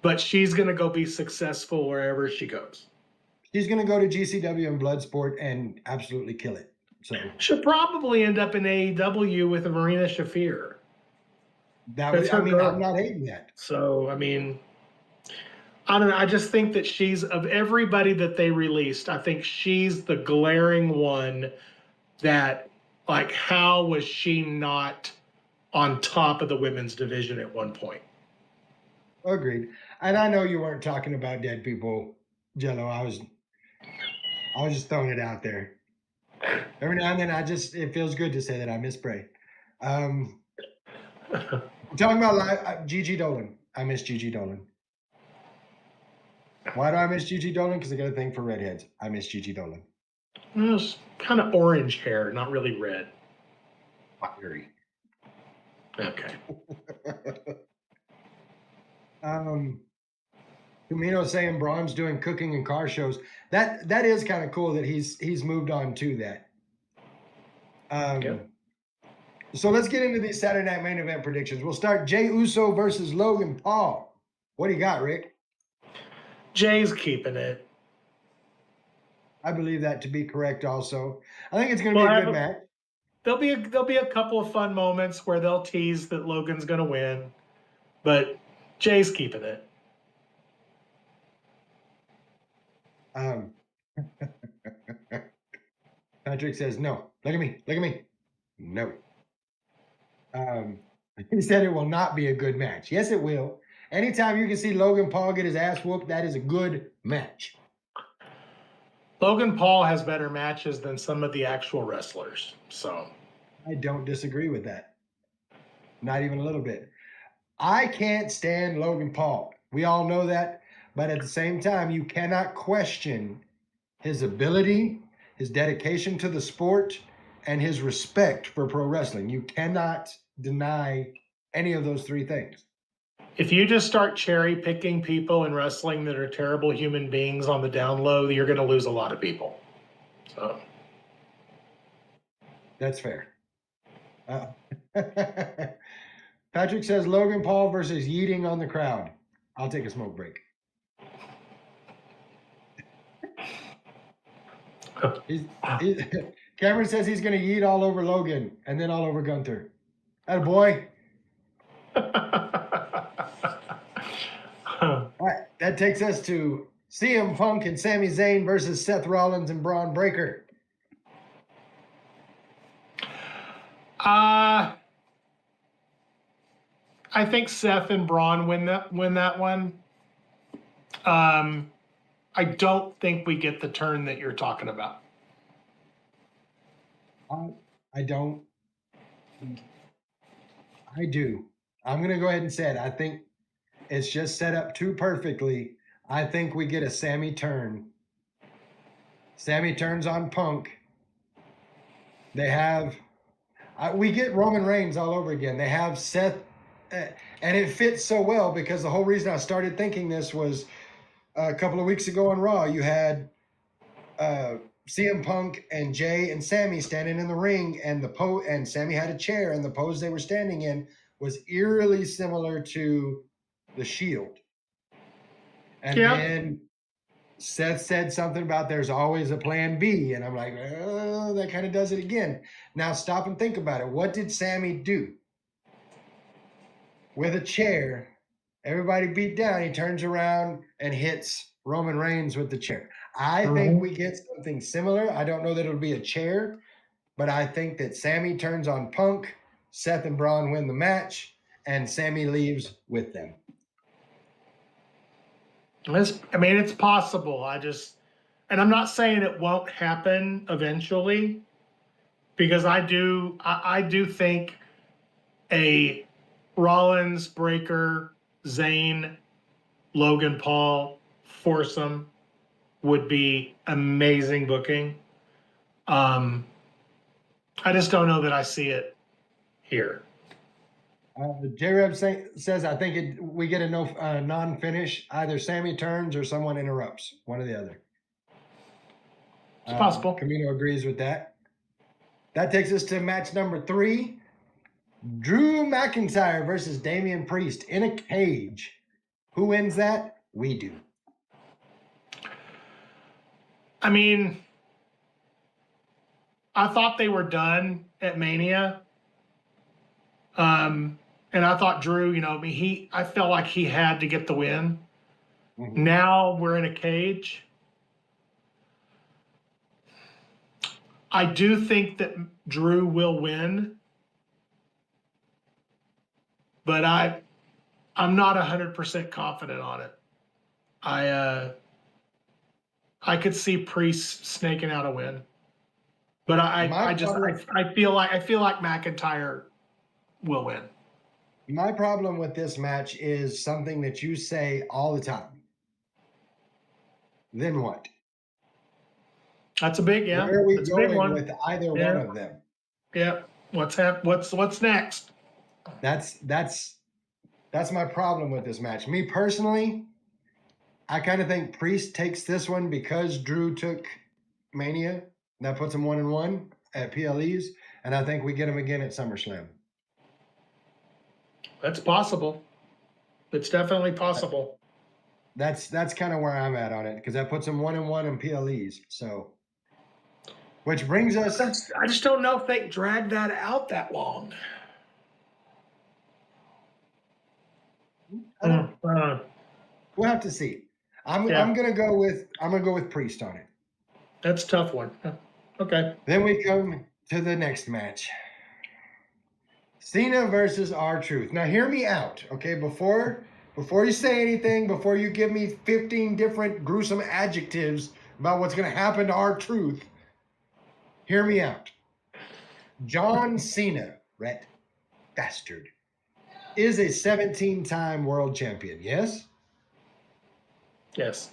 Speaker 2: but she's going to go be successful wherever she goes.
Speaker 1: She's going to go to GCW and Bloodsport and absolutely kill it. So
Speaker 2: She'll probably end up in AEW with Marina Shafir.
Speaker 1: that I'm not hating that.
Speaker 2: So, I mean, I don't know. I just think that she's, of everybody that they released, I think she's the glaring one that, like, how was she not on top of the women's division at one point?
Speaker 1: Agreed. And I know you weren't talking about dead people, Jello. I was just throwing it out there. Every now and then, it feels good to say that I miss Bray. Talking about Gigi Dolan. I miss Gigi Dolan. Why do I miss Gigi Dolan? Because I got a thing for redheads. I miss Gigi Dolan.
Speaker 2: It's kind of orange hair, not really red.
Speaker 1: Fiery.
Speaker 2: Okay.
Speaker 1: Camino saying Braun's doing cooking and car shows. That is kind of cool that he's moved on to that. So let's get into these Saturday Night Main Event predictions. We'll start Jey Uso versus Logan Paul. What do you got, Rick?
Speaker 2: Jay's keeping it.
Speaker 1: I believe that to be correct also. I think it's going to be a good match.
Speaker 2: There'll be a couple of fun moments where they'll tease that Logan's going to win, but Jay's keeping it.
Speaker 1: Patrick says no. Look at me. Look at me. No. He said it will not be a good match. Yes, it will. Anytime you can see Logan Paul get his ass whooped, that is a good match.
Speaker 2: Logan Paul has better matches than some of the actual wrestlers. So
Speaker 1: I don't disagree with that. Not even a little bit. I can't stand Logan Paul. We all know that. But at the same time, you cannot question his ability, his dedication to the sport, and his respect for pro wrestling. You cannot deny any of those three things.
Speaker 2: If you just start cherry picking people in wrestling that are terrible human beings on the down low, you're going to lose a lot of people. So
Speaker 1: that's fair. Patrick says Logan Paul versus yeeting on the crowd. I'll take a smoke break. Cameron says he's going to yeet all over Logan and then all over Gunther. Attaboy. All right, that takes us to CM Punk and Sami Zayn versus Seth Rollins and Braun Breaker.
Speaker 2: I think Seth and Braun win that one. I don't think we get the turn that you're talking about.
Speaker 1: I don't. I do. I'm going to go ahead and say it. I think it's just set up too perfectly. I think we get a Sami turn. Sami turns on Punk. They have, we get Roman Reigns all over again. They have Seth, and it fits so well because the whole reason I started thinking this was a couple of weeks ago on Raw. You had CM Punk and Jay and Sami standing in the ring, and and Sami had a chair, and the pose they were standing in was eerily similar to the Shield. And then Seth said something about there's always a plan B, and I'm like, oh, that kind of does it again. Now stop and think about it. What did Sami do? With a chair, everybody beat down, he turns around and hits Roman Reigns with the chair. I think we get something similar. I don't know that it'll be a chair, but I think that Sami turns on Punk, Seth and Braun win the match, and Sami leaves with them.
Speaker 2: It's possible. And I'm not saying it won't happen eventually, because I do think a Rollins, Breaker, Zayn, Logan Paul foursome would be amazing booking. I just don't know that I see it here.
Speaker 1: J-Reb says, I think we get a non-finish. Either Sammy turns or someone interrupts. One or the other.
Speaker 2: It's possible.
Speaker 1: Camino agrees with that. That takes us to match number 3. Drew McIntyre versus Damian Priest in a cage. Who wins that? We do.
Speaker 2: I mean, I thought they were done at Mania. And I thought Drew, I felt like he had to get the win.
Speaker 1: Mm-hmm.
Speaker 2: Now we're in a cage. I do think that Drew will win, but I'm not 100% confident on it. I could see Priest snaking out a win, but I feel like McIntyre will win.
Speaker 1: My problem with this match is something that you say all the time. Then what?
Speaker 2: That's a big,
Speaker 1: Where are we
Speaker 2: that's
Speaker 1: going
Speaker 2: a big one.
Speaker 1: with either one of them?
Speaker 2: Yeah. What's next?
Speaker 1: That's my problem with this match. Me personally, I kind of think Priest takes this one because Drew took Mania. That puts him 1-1 at PLEs, and I think we get him again at SummerSlam.
Speaker 2: That's possible. It's definitely possible.
Speaker 1: That's kind of where I'm at on it, because that puts him 1-1 in PLEs. So, which brings us.
Speaker 2: I just don't know if they drag that out that long.
Speaker 1: We'll have to see. I'm gonna go with Priest on it.
Speaker 2: That's a tough one. Okay.
Speaker 1: Then we come to the next match. Cena versus R-Truth. Now hear me out, okay? Before you say anything, before you give me 15 different gruesome adjectives about what's gonna happen to R-Truth, hear me out. John Cena, rat bastard, is a 17-time world champion, yes?
Speaker 2: Yes.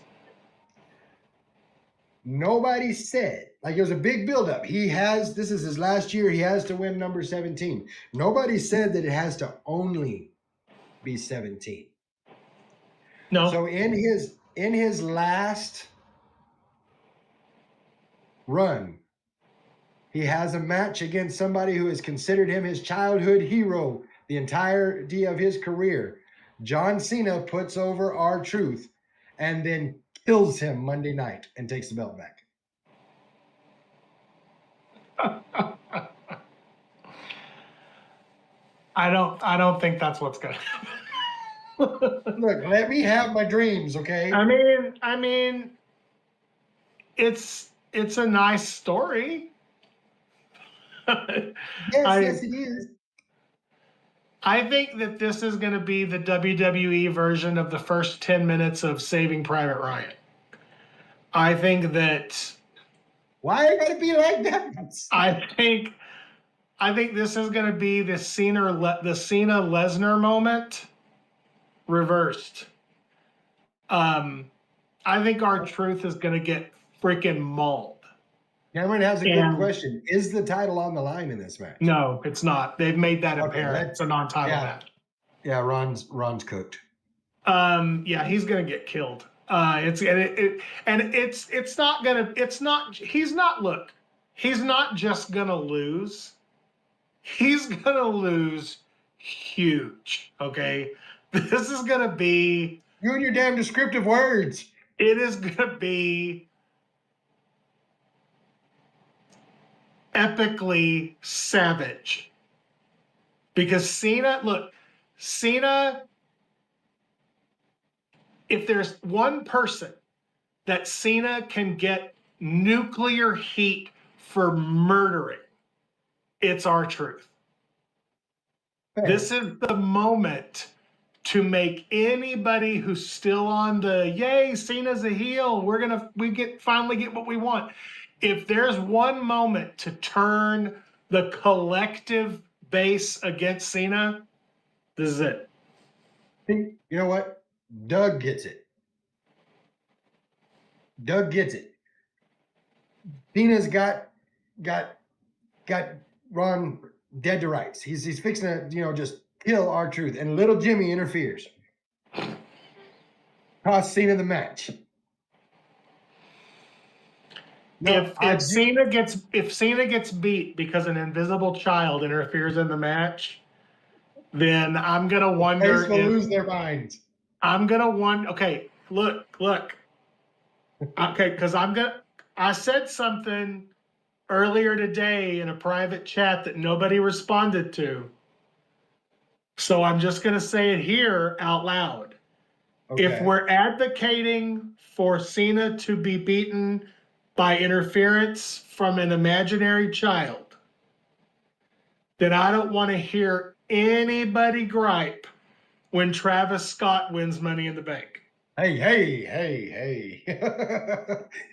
Speaker 1: Nobody said, like, it was a big buildup. This is his last year. He has to win number 17. Nobody said that it has to only be 17.
Speaker 2: No.
Speaker 1: So in his last run, he has a match against somebody who has considered him his childhood hero the entirety of his career. John Cena puts over R-Truth and then kills him Monday night and takes the belt back.
Speaker 2: I don't think that's what's gonna happen.
Speaker 1: Look, let me have my dreams, okay?
Speaker 2: I mean, it's a nice story.
Speaker 1: Yes, it is.
Speaker 2: I think that this is going to be the WWE version of the first 10 minutes of Saving Private Ryan. I think that.
Speaker 1: Why it gotta be like that?
Speaker 2: I think this is going to be the Cena Lesnar moment reversed. I think R-Truth is going to get freaking mauled.
Speaker 1: Cameron has a good question. Is the title on the line in this match?
Speaker 2: No, it's not. They've made that apparent. It's a non-title match.
Speaker 1: Yeah, Ron's cooked.
Speaker 2: Yeah, he's gonna get killed. He's not just gonna lose. He's gonna lose huge. Okay, this is gonna be.
Speaker 1: You and your damn descriptive words.
Speaker 2: It is gonna be epically savage. Because Cena, if there's one person that Cena can get nuclear heat for murdering, it's R-Truth. This is the moment to make anybody who's still on the yay, Cena's a heel, finally get what we want. If there's one moment to turn the collective base against Cena, this is it.
Speaker 1: You know what? Doug gets it. Cena's got Ron dead to rights. He's fixing to, just kill R-Truth, and Little Jimmy interferes. Cost Cena the match. No,
Speaker 2: if Cena gets beat because an invisible child interferes in the match, then I'm gonna wonder
Speaker 1: Face will
Speaker 2: if
Speaker 1: lose their minds.
Speaker 2: I'm gonna wonder. Okay, look. Okay, because I said something earlier today in a private chat that nobody responded to. So I'm just gonna say it here out loud.
Speaker 1: Okay.
Speaker 2: If we're advocating for Cena to be beaten by interference from an imaginary child, then I don't want to hear anybody gripe when Travis Scott wins Money in the Bank.
Speaker 1: Hey.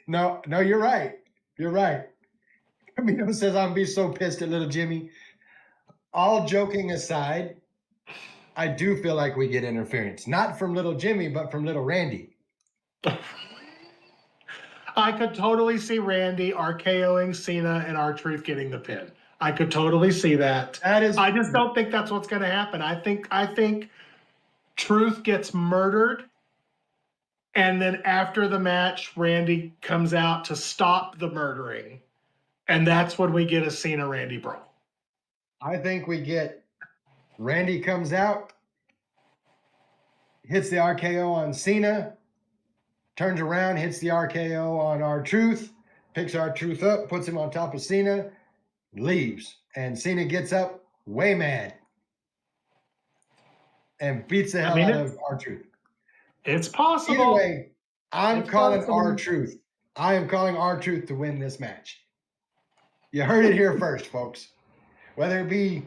Speaker 1: No, you're right. You're right. Camino says I'm be so pissed at Little Jimmy. All joking aside, I do feel like we get interference. Not from Little Jimmy, but from Little Randy.
Speaker 2: I could totally see Randy RKOing Cena and R-Truth getting the pin. I could totally see that. I just don't think that's what's going to happen. I think Truth gets murdered, and then after the match, Randy comes out to stop the murdering, and that's when we get a Cena Randy brawl.
Speaker 1: I think we get Randy comes out, hits the RKO on Cena, turns around, hits the RKO on R-Truth, picks R-Truth up, puts him on top of Cena, leaves. And Cena gets up way mad and beats the hell out of R-Truth.
Speaker 2: It's possible.
Speaker 1: Either way, I'm calling R-Truth. I am calling R-Truth to win this match. You heard it here first, folks. Whether it be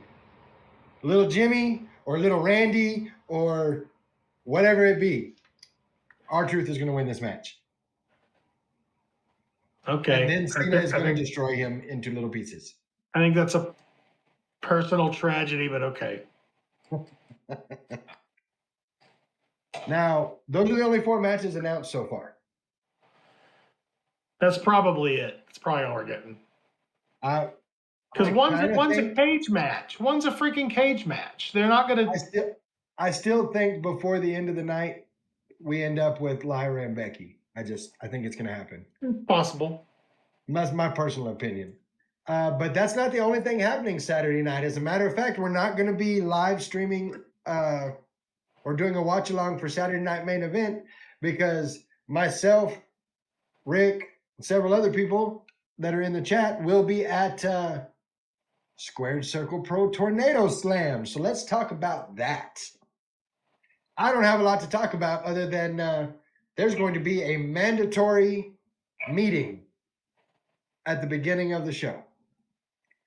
Speaker 1: Little Jimmy or Little Randy or whatever it be, R-Truth is going to win this match.
Speaker 2: Okay.
Speaker 1: And then Cena is going to destroy him into little pieces.
Speaker 2: I think that's a personal tragedy, but okay.
Speaker 1: Now, those are the only 4 matches announced so far.
Speaker 2: That's probably it. It's probably all we're getting. Because one's a cage match. One's a freaking cage match. They're not going to.
Speaker 1: I still think before the end of the night, we end up with Lyra and Becky. I think it's going to happen.
Speaker 2: Possible.
Speaker 1: That's my personal opinion. But that's not the only thing happening Saturday night. As a matter of fact, we're not going to be live streaming or doing a watch along for Saturday Night Main Event because myself, Rick, and several other people that are in the chat will be at Squared Circle Pro Tornado Slam. So let's talk about that. I don't have a lot to talk about other than there's going to be a mandatory meeting at the beginning of the show.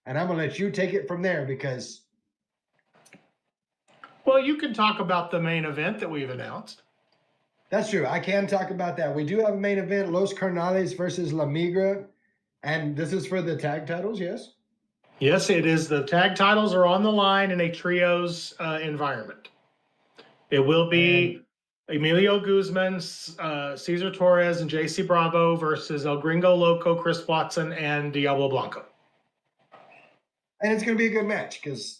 Speaker 1: And I'm going to let you take it from there because...
Speaker 2: Well, you can talk about the main event that we've announced.
Speaker 1: That's true. I can talk about that. We do have a main event, Los Carnales versus La Migra. And this is for the tag titles, yes?
Speaker 2: Yes, it is. The tag titles are on the line in a trios environment. It will be Emilio Guzman, Cesar Torres, and JC Bravo versus El Gringo Loco, Chris Watson, and Diablo Blanco.
Speaker 1: And it's going to be a good match because,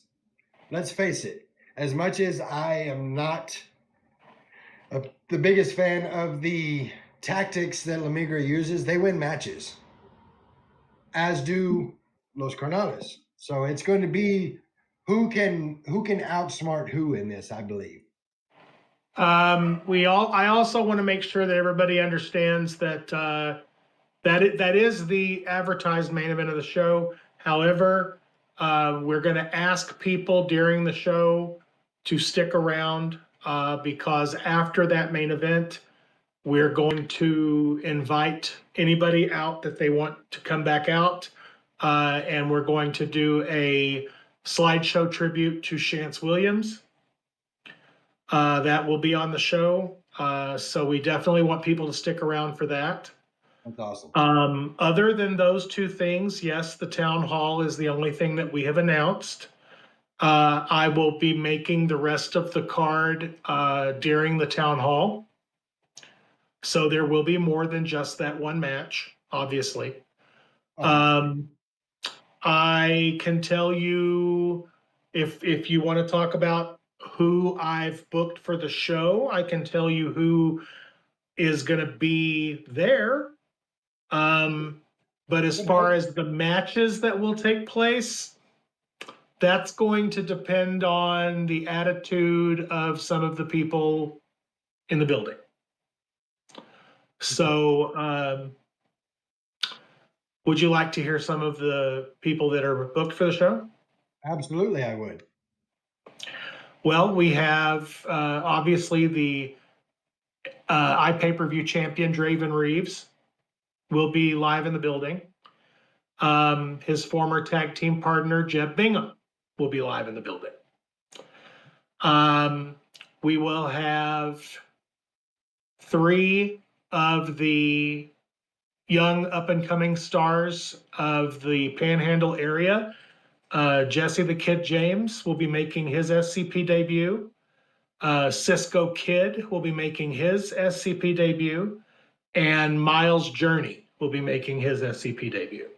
Speaker 1: let's face it, as much as I am not the biggest fan of the tactics that La Migra uses, they win matches, as do Los Carnales. So it's going to be who can outsmart who in this, I believe.
Speaker 2: I also want to make sure that everybody understands that that is the advertised main event of the show. However, we're going to ask people during the show to stick around because after that main event, we're going to invite anybody out that they want to come back out, and we're going to do a slideshow tribute to Chance Williams. That will be on the show. So we definitely want people to stick around for that.
Speaker 1: That's awesome.
Speaker 2: Other than those 2 things, yes, the town hall is the only thing that we have announced. I will be making the rest of the card during the town hall. So there will be more than just that one match, obviously. I can tell you if you want to talk about who I've booked for the show. I can tell you who is going to be there. But as far as the matches that will take place, that's going to depend on the attitude of some of the people in the building. So, would you like to hear some of the people that are booked for the show?
Speaker 1: Absolutely, I would.
Speaker 2: Well, we have obviously the iPay-per-view champion Draven Reeves will be live in the building. His former tag team partner Jeb Bingham will be live in the building. We will have 3 of the young up-and-coming stars of the Panhandle area. Jesse the Kid James will be making his SCP debut. Cisco Kid will be making his SCP debut. And Miles Journey will be making his SCP debut.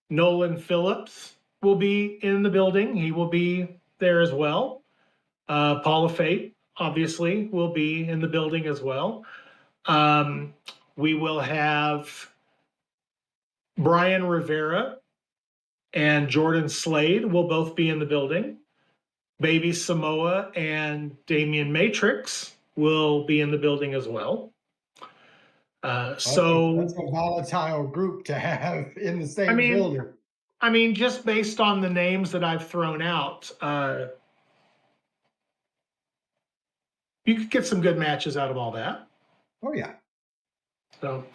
Speaker 2: Nolan Phillips will be in the building. He will be there as well. Paula Fate, obviously, will be in the building as well. We will have Brian Rivera and Jordan Slade will both be in the building. Baby Samoa and Damian Matrix will be in the building as well. So
Speaker 1: that's a volatile group to have in the same building.
Speaker 2: I mean, just based on the names that I've thrown out, you could get some good matches out of all that.
Speaker 1: Oh yeah.
Speaker 2: So,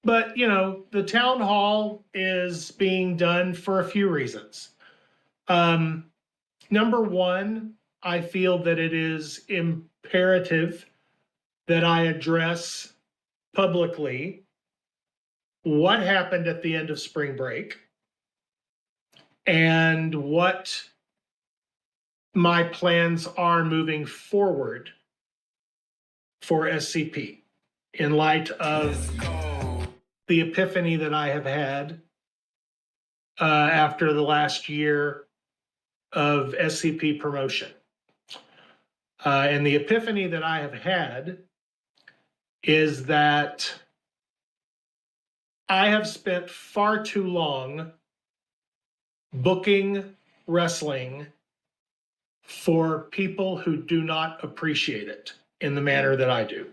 Speaker 2: but you know, the town hall is being done for a few reasons. Number one, I feel that it is imperative that I address publicly what happened at the end of spring break and what my plans are moving forward for SCP in light of the epiphany that I have had after the last year of SCP promotion. And the epiphany that I have had is that I have spent far too long booking wrestling for people who do not appreciate it in the manner that I do.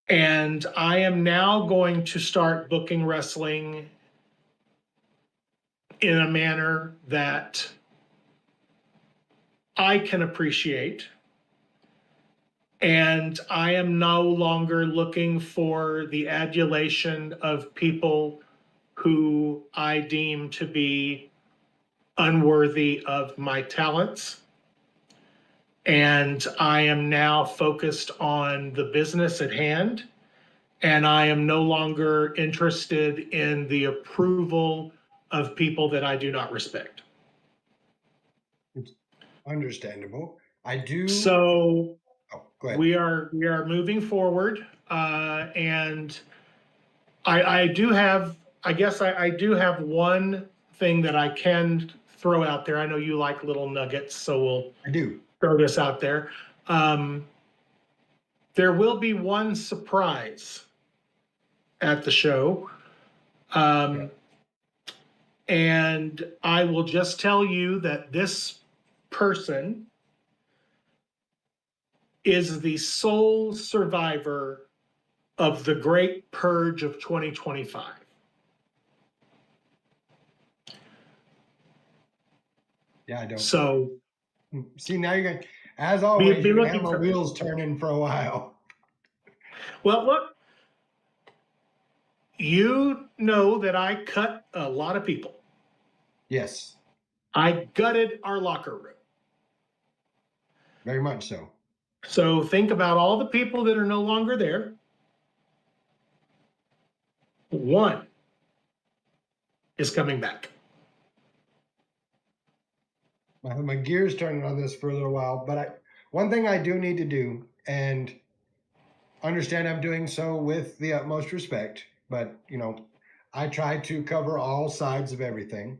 Speaker 2: And I am now going to start booking wrestling in a manner that I can appreciate. And I am no longer looking for the adulation of people who I deem to be unworthy of my talents. And I am now focused on the business at hand. And I am no longer interested in the approval of people that I do not respect.
Speaker 1: It's understandable. I do.
Speaker 2: So
Speaker 1: go ahead.
Speaker 2: we are moving forward, and I do have, I guess I do have one thing that I can throw out there. I know you like little nuggets, so
Speaker 1: I do
Speaker 2: throw this out there. There will be one surprise at the show. And I will just tell you that this person is the sole survivor of the Great Purge of 2025.
Speaker 1: Yeah, I don't.
Speaker 2: So,
Speaker 1: see, now you're going to, as always,
Speaker 2: be
Speaker 1: you're going to have
Speaker 2: looking
Speaker 1: my
Speaker 2: for
Speaker 1: wheels turning for a while.
Speaker 2: Well, look, you know that I cut a lot of people.
Speaker 1: Yes.
Speaker 2: I gutted our locker room.
Speaker 1: Very much so.
Speaker 2: So think about all the people that are no longer there. One is coming back.
Speaker 1: I have my gears turning on this for a little while, but one thing I do need to do, and understand I'm doing so with the utmost respect, but you know, I try to cover all sides of everything.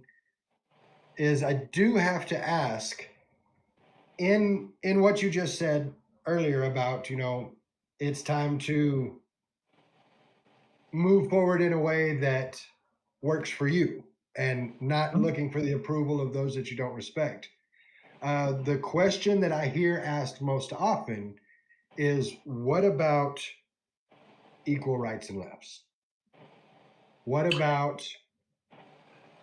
Speaker 1: is I do have to ask, in what you just said earlier about, it's time to move forward in a way that works for you and not looking for the approval of those that you don't respect. The question that I hear asked most often is, what about equal rights and lefts? What about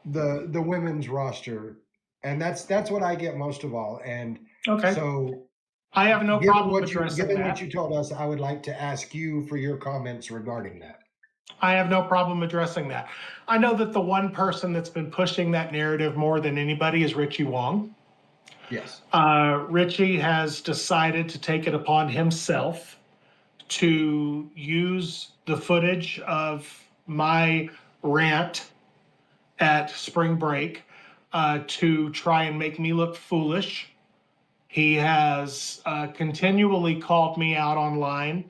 Speaker 1: the women's roster? And that's what I get most of all. And
Speaker 2: Okay.
Speaker 1: so
Speaker 2: I have no
Speaker 1: given
Speaker 2: problem
Speaker 1: what you
Speaker 2: addressing
Speaker 1: given
Speaker 2: that.
Speaker 1: what you told us, I would like to ask you for your comments regarding that.
Speaker 2: I have no problem addressing that. I know that the one person that's been pushing that narrative more than anybody is Richie Wong.
Speaker 1: Yes.
Speaker 2: Richie has decided to take it upon himself to use the footage of my rant at spring break to try and make me look foolish. He has continually called me out online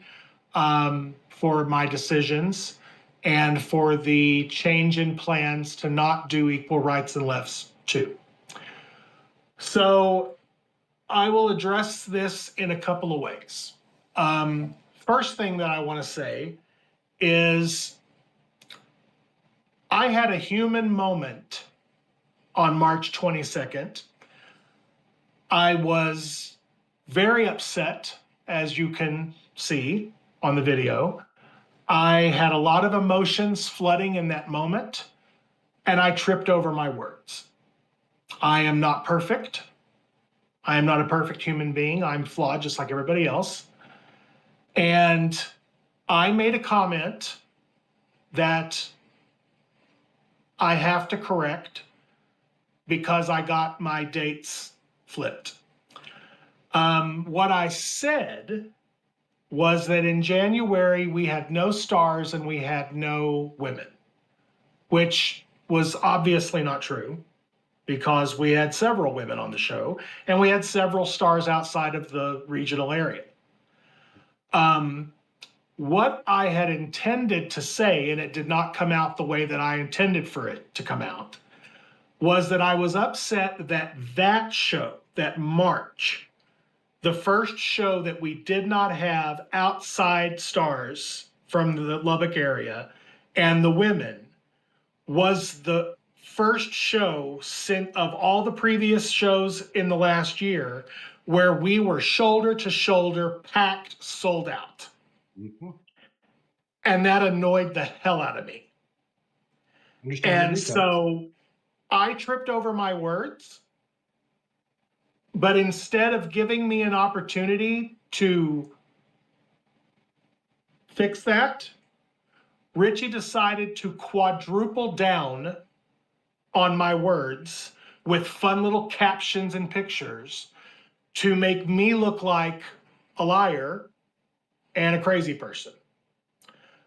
Speaker 2: for my decisions and for the change in plans to not do equal rights and lefts too. So I will address this in a couple of ways. First thing that I want to say is I had a human moment on March 22nd. I was very upset, as you can see on the video. I had a lot of emotions flooding in that moment, and I tripped over my words. I am not perfect. I am not a perfect human being. I'm flawed just like everybody else. And I made a comment that I have to correct because I got my dates flipped. What I said was that in January we had no stars and we had no women, which was obviously not true because we had several women on the show and we had several stars outside of the regional area. What I had intended to say, and it did not come out the way that I intended for it to come out, was that I was upset that that show, that March, the first show that we did not have outside stars from the Lubbock area and the women, was the first show of all the previous shows in the last year where we were shoulder to shoulder, packed, sold out. Mm-hmm. And that annoyed the hell out of me. And so I tripped over my words, but instead of giving me an opportunity to fix that, Richie decided to quadruple down on my words with fun little captions and pictures to make me look like a liar and a crazy person.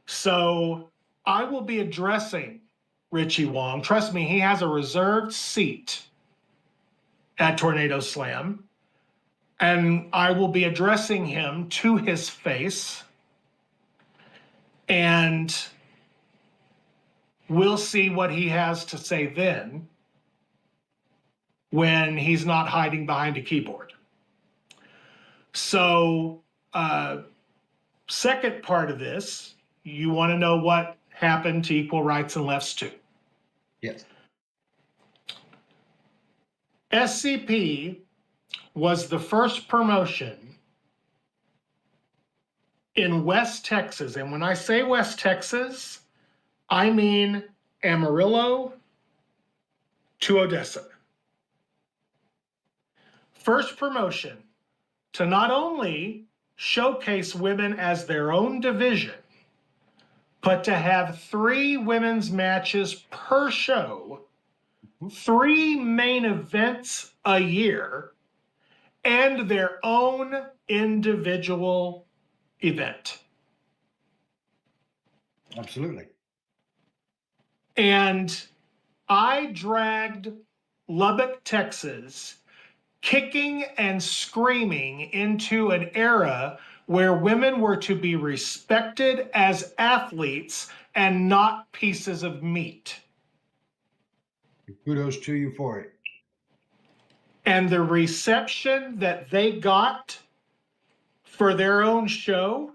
Speaker 2: So I will be addressing Richie Wong. Trust me, he has a reserved seat at Tornado Slam, and I will be addressing him to his face, and we'll see what he has to say then when he's not hiding behind a keyboard. So, second part of this, you want to know what happened to equal rights and lefts too.
Speaker 1: Yes.
Speaker 2: S.C.P was the first promotion in West Texas. And when I say West Texas, I mean Amarillo to Odessa. First promotion to not only showcase women as their own division, but to have 3 women's matches per show, 3 main events a year, and their own individual event.
Speaker 1: Absolutely.
Speaker 2: And I dragged Lubbock, Texas, kicking and screaming into an era where women were to be respected as athletes and not pieces of meat.
Speaker 1: Kudos to you for it.
Speaker 2: And the reception that they got for their own show,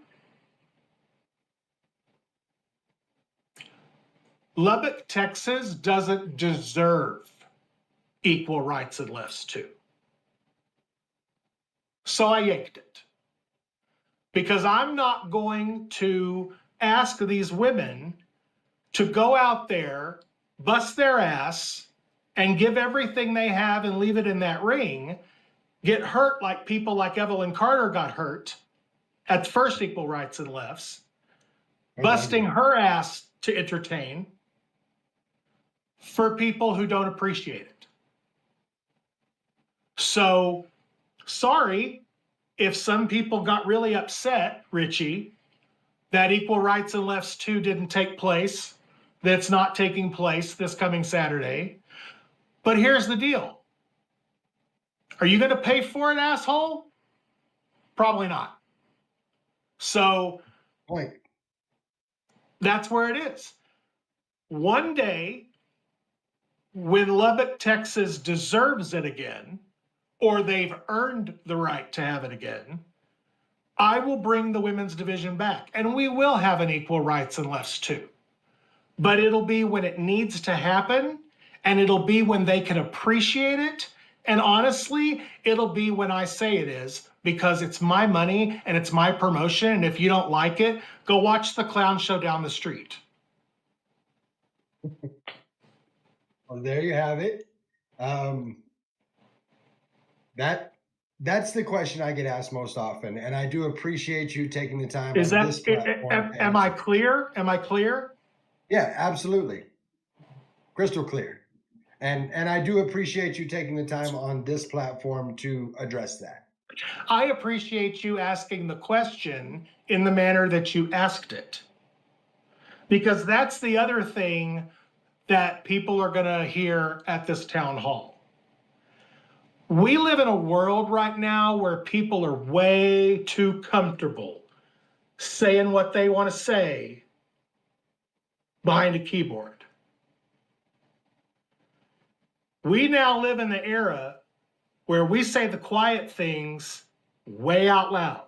Speaker 2: Lubbock, Texas doesn't deserve equal rights and lefts too. So I yanked it. Because I'm not going to ask these women to go out there, bust their ass, and give everything they have and leave it in that ring, get hurt like people like Evelyn Carter got hurt at the first Equal Rights and Lefts, busting her ass to entertain for people who don't appreciate it. So, sorry if some people got really upset, Richie, that Equal Rights and Lefts 2 didn't take place, that's not taking place this coming Saturday. But here's the deal. Are you going to pay for it, asshole? Probably not. So that's where it is. One day, when Lubbock, Texas deserves it again, or they've earned the right to have it again, I will bring the women's division back. And we will have an Equal Rights and Lefts 2. But it'll be when it needs to happen, and it'll be when they can appreciate it. And honestly, it'll be when I say it is, because it's my money and it's my promotion. And if you don't like it, go watch the clown show down the street.
Speaker 1: Well, there you have it. That's the question I get asked most often, and I do appreciate you taking the time.
Speaker 2: Is
Speaker 1: on
Speaker 2: that,
Speaker 1: this platform
Speaker 2: am I clear? Am I clear?
Speaker 1: Yeah, absolutely. Crystal clear. And I do appreciate you taking the time on this platform to address that.
Speaker 2: I appreciate you asking the question in the manner that you asked it. Because that's the other thing that people are going to hear at this town hall. We live in a world right now where people are way too comfortable saying what they want to say behind a keyboard. We now live in the era where we say the quiet things way out loud.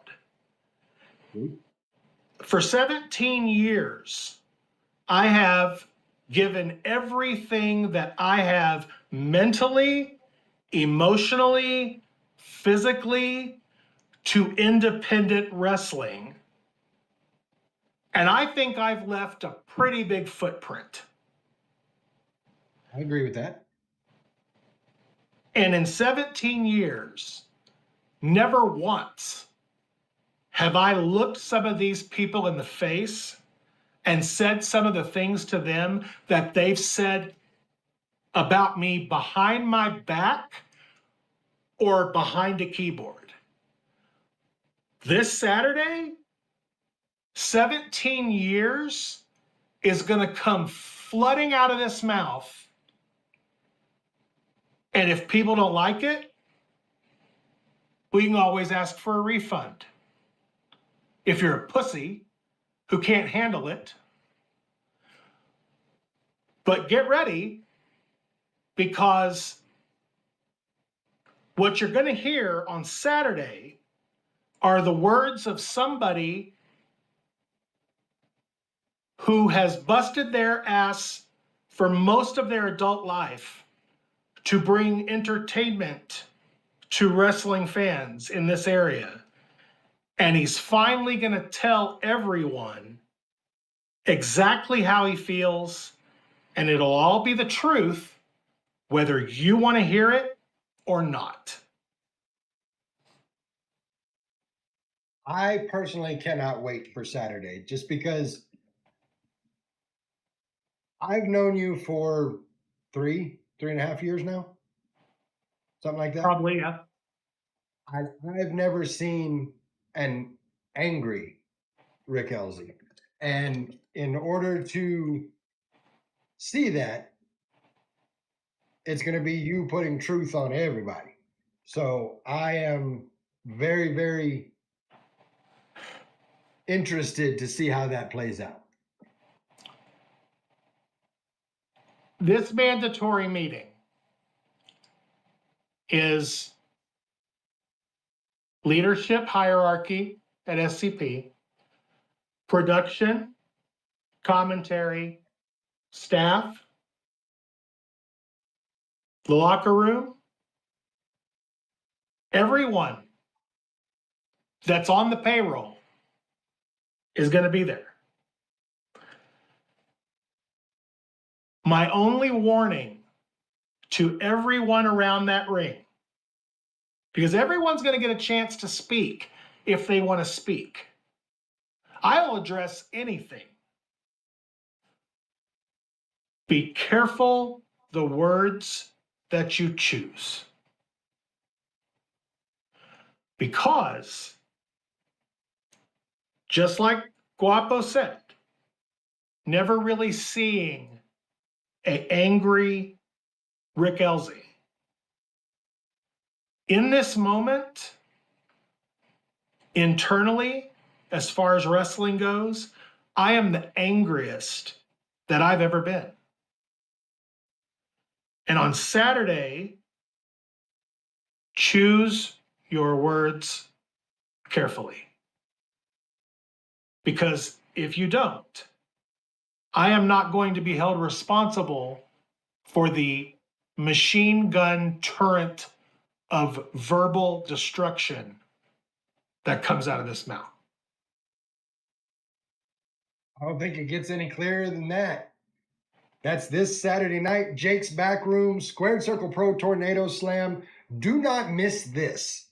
Speaker 2: For 17 years, I have given everything that I have mentally, emotionally, physically to independent wrestling. And I think I've left a pretty big footprint.
Speaker 1: I agree with that.
Speaker 2: And in 17 years, never once have I looked some of these people in the face and said some of the things to them that they've said about me behind my back or behind a keyboard. This Saturday, 17 years is going to come flooding out of this mouth. And if people don't like it, we can always ask for a refund. If you're a pussy who can't handle it. But get ready, because what you're going to hear on Saturday are the words of somebody who has busted their ass for most of their adult life to bring entertainment to wrestling fans in this area. And he's finally going to tell everyone exactly how he feels, and it'll all be the truth, whether you want to hear it or not.
Speaker 1: I personally cannot wait for Saturday, just because I've known you for 3.5 years now, something like that.
Speaker 2: Probably, yeah.
Speaker 1: I've never seen an angry Rick Elzy, and in order to see that, it's going to be you putting truth on everybody. So I am very, very interested to see how that plays out.
Speaker 2: This mandatory meeting is leadership hierarchy at S.C.P, production, commentary, staff, the locker room, everyone that's on the payroll is going to be there. My only warning to everyone around that ring, because everyone's going to get a chance to speak if they want to speak. I'll address anything. Be careful the words that you choose. Because, just like Guapo said, never really seeing an angry Rick Elsey. In this moment, internally, as far as wrestling goes, I am the angriest that I've ever been. And on Saturday, choose your words carefully. Because if you don't, I am not going to be held responsible for the machine gun turret of verbal destruction that comes out of this mouth.
Speaker 1: I don't think it gets any clearer than that. That's this Saturday night, Jake's Backroom, Squared Circle Pro Tornado Slam. Do not miss this.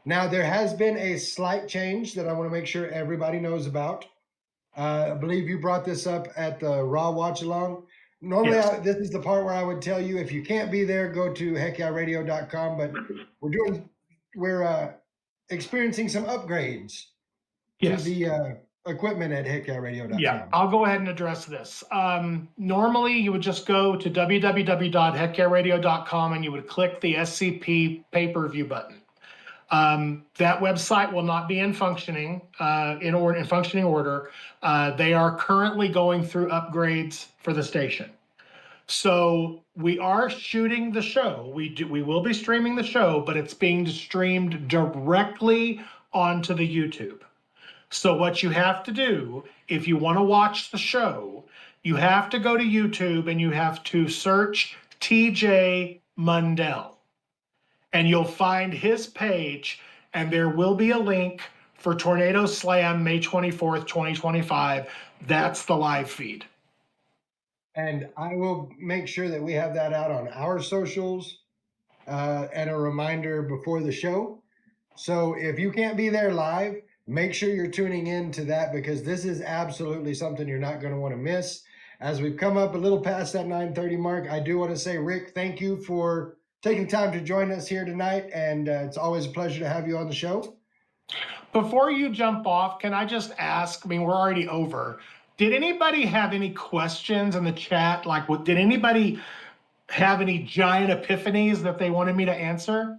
Speaker 1: Now, there has been a slight change that I want to make sure everybody knows about. I believe you brought this up at the Raw Watch Along. Normally,
Speaker 2: Yes.
Speaker 1: this is the part where I would tell you if you can't be there, go to heckyeahradio.com. But we're experiencing some upgrades
Speaker 2: Yes.
Speaker 1: to the equipment at heckyeahradio.com.
Speaker 2: Yeah, I'll go ahead and address this. Normally, you would just go to www.heckyeahradio.com and you would click the SCP pay-per-view button. That website will not be in functioning order. They are currently going through upgrades for the station. So we are shooting the show. We will be streaming the show, but it's being streamed directly onto the YouTube. So what you have to do, if you want to watch the show, you have to go to YouTube and you have to search TJ Mundell. And you'll find his page, and there will be a link for Tornado Slam May 24th, 2025. That's the live feed.
Speaker 1: And I will make sure that we have that out on our socials and a reminder before the show. So if you can't be there live, make sure you're tuning in to that, because this is absolutely something you're not going to want to miss. As we've come up a little past that 9:30 mark, I do want to say, Rick, thank you for taking time to join us here tonight. And it's always a pleasure to have you on the show.
Speaker 2: Before you jump off, can I just ask, I mean, we're already over. Did anybody have any questions in the chat? Like, did anybody have any giant epiphanies that they wanted me to answer?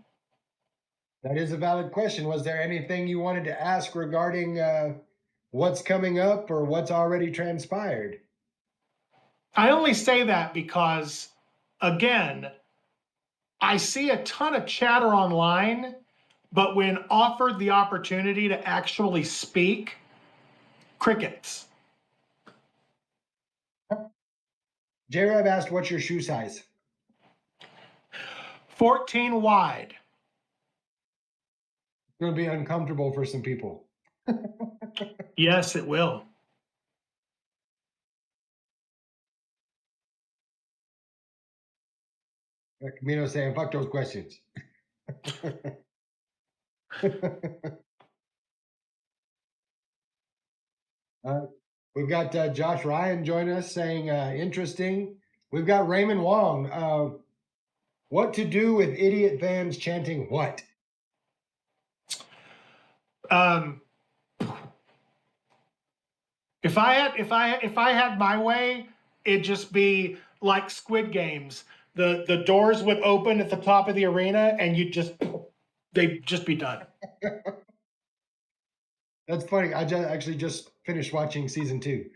Speaker 1: That is a valid question. Was there anything you wanted to ask regarding what's coming up or what's already transpired?
Speaker 2: I only say that because, again, I see a ton of chatter online, but when offered the opportunity to actually speak, crickets.
Speaker 1: J-Rab asked, what's your shoe size?
Speaker 2: 14 wide.
Speaker 1: It's going to be uncomfortable for some people.
Speaker 2: Yes, it will.
Speaker 1: Camino saying, fuck those questions. We've got Josh Ryan joining us saying, interesting. We've got Raymond Wong. What to do with idiot fans chanting what?
Speaker 2: If I had my way, it'd just be like Squid Games. The doors would open at the top of the arena, and they'd just be done.
Speaker 1: That's funny. I actually just finished watching season 2.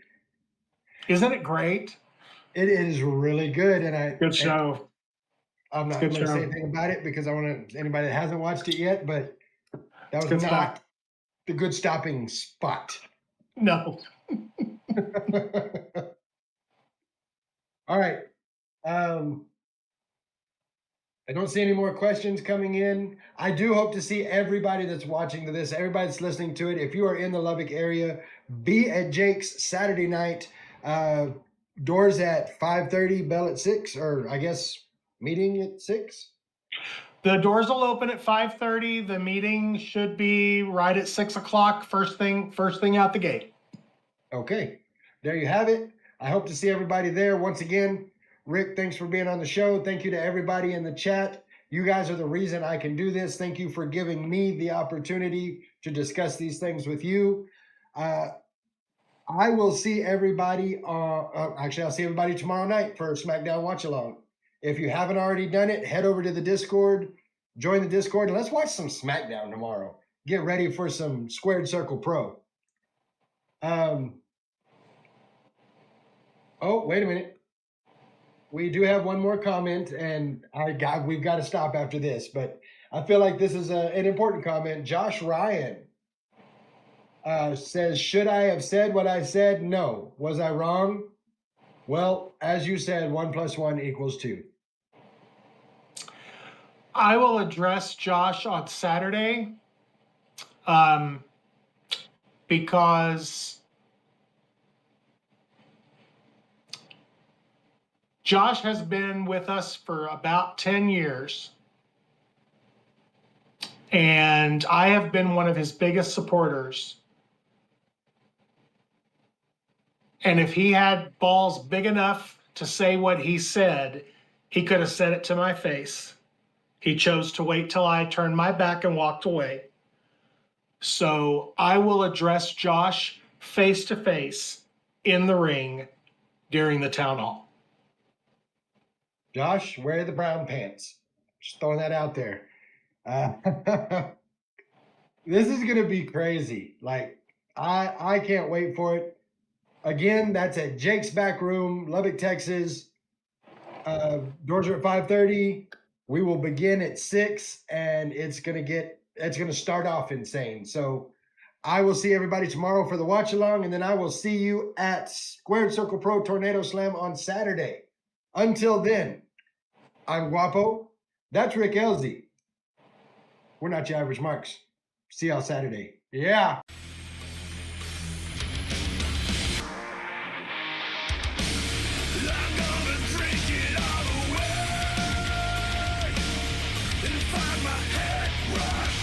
Speaker 2: Isn't it great?
Speaker 1: It is really good, and
Speaker 2: Good show.
Speaker 1: I'm not
Speaker 2: Good
Speaker 1: going to say
Speaker 2: show.
Speaker 1: anything about it because I want to anybody that hasn't watched it yet, but that was
Speaker 2: Good
Speaker 1: not
Speaker 2: stuff.
Speaker 1: the good stopping spot.
Speaker 2: No.
Speaker 1: All right. I don't see any more questions coming in. I do hope to see everybody that's watching this, everybody that's listening to it. If you are in the Lubbock area, be at Jake's Saturday night. Doors at 5:30, bell at 6, or I guess meeting at 6.
Speaker 2: The doors will open at 5:30. The meeting should be right at 6 o'clock. First thing out the gate.
Speaker 1: Okay, there you have it. I hope to see everybody there. Once again, Rick, thanks for being on the show. Thank you to everybody in the chat. You guys are the reason I can do this. Thank you for giving me the opportunity to discuss these things with you. I will see everybody. Actually, I'll see everybody tomorrow night for SmackDown Watch Along. If you haven't already done it, head over to the Discord, join the Discord, and let's watch some SmackDown tomorrow. Get ready for some Squared Circle Pro. Oh, wait a minute. We do have one more comment, and we've got to stop after this, but I feel like this is an important comment. Josh Ryan says, should I have said what I said? No. Was I wrong? Well, as you said, 1 + 1 = 2.
Speaker 2: I will address Josh on Saturday because Josh has been with us for about 10 years. And I have been one of his biggest supporters. And if he had balls big enough to say what he said, he could have said it to my face. He chose to wait till I turned my back and walked away. So I will address Josh face to face in the ring during the town hall.
Speaker 1: Josh, wear the brown pants. Just throwing that out there. This is going to be crazy. Like, I can't wait for it. Again, that's at Jake's Back Room, Lubbock, Texas. Doors are at 5:30. We will begin at 6, and it's going to start off insane. So I will see everybody tomorrow for the watch along, and then I will see you at Squared Circle Pro Tornado Slam on Saturday. Until then, I'm Guapo. That's Rick Elsie. We're not your average marks. See y'all Saturday. Yeah.
Speaker 3: I'm gonna drink it all away and find my head rush.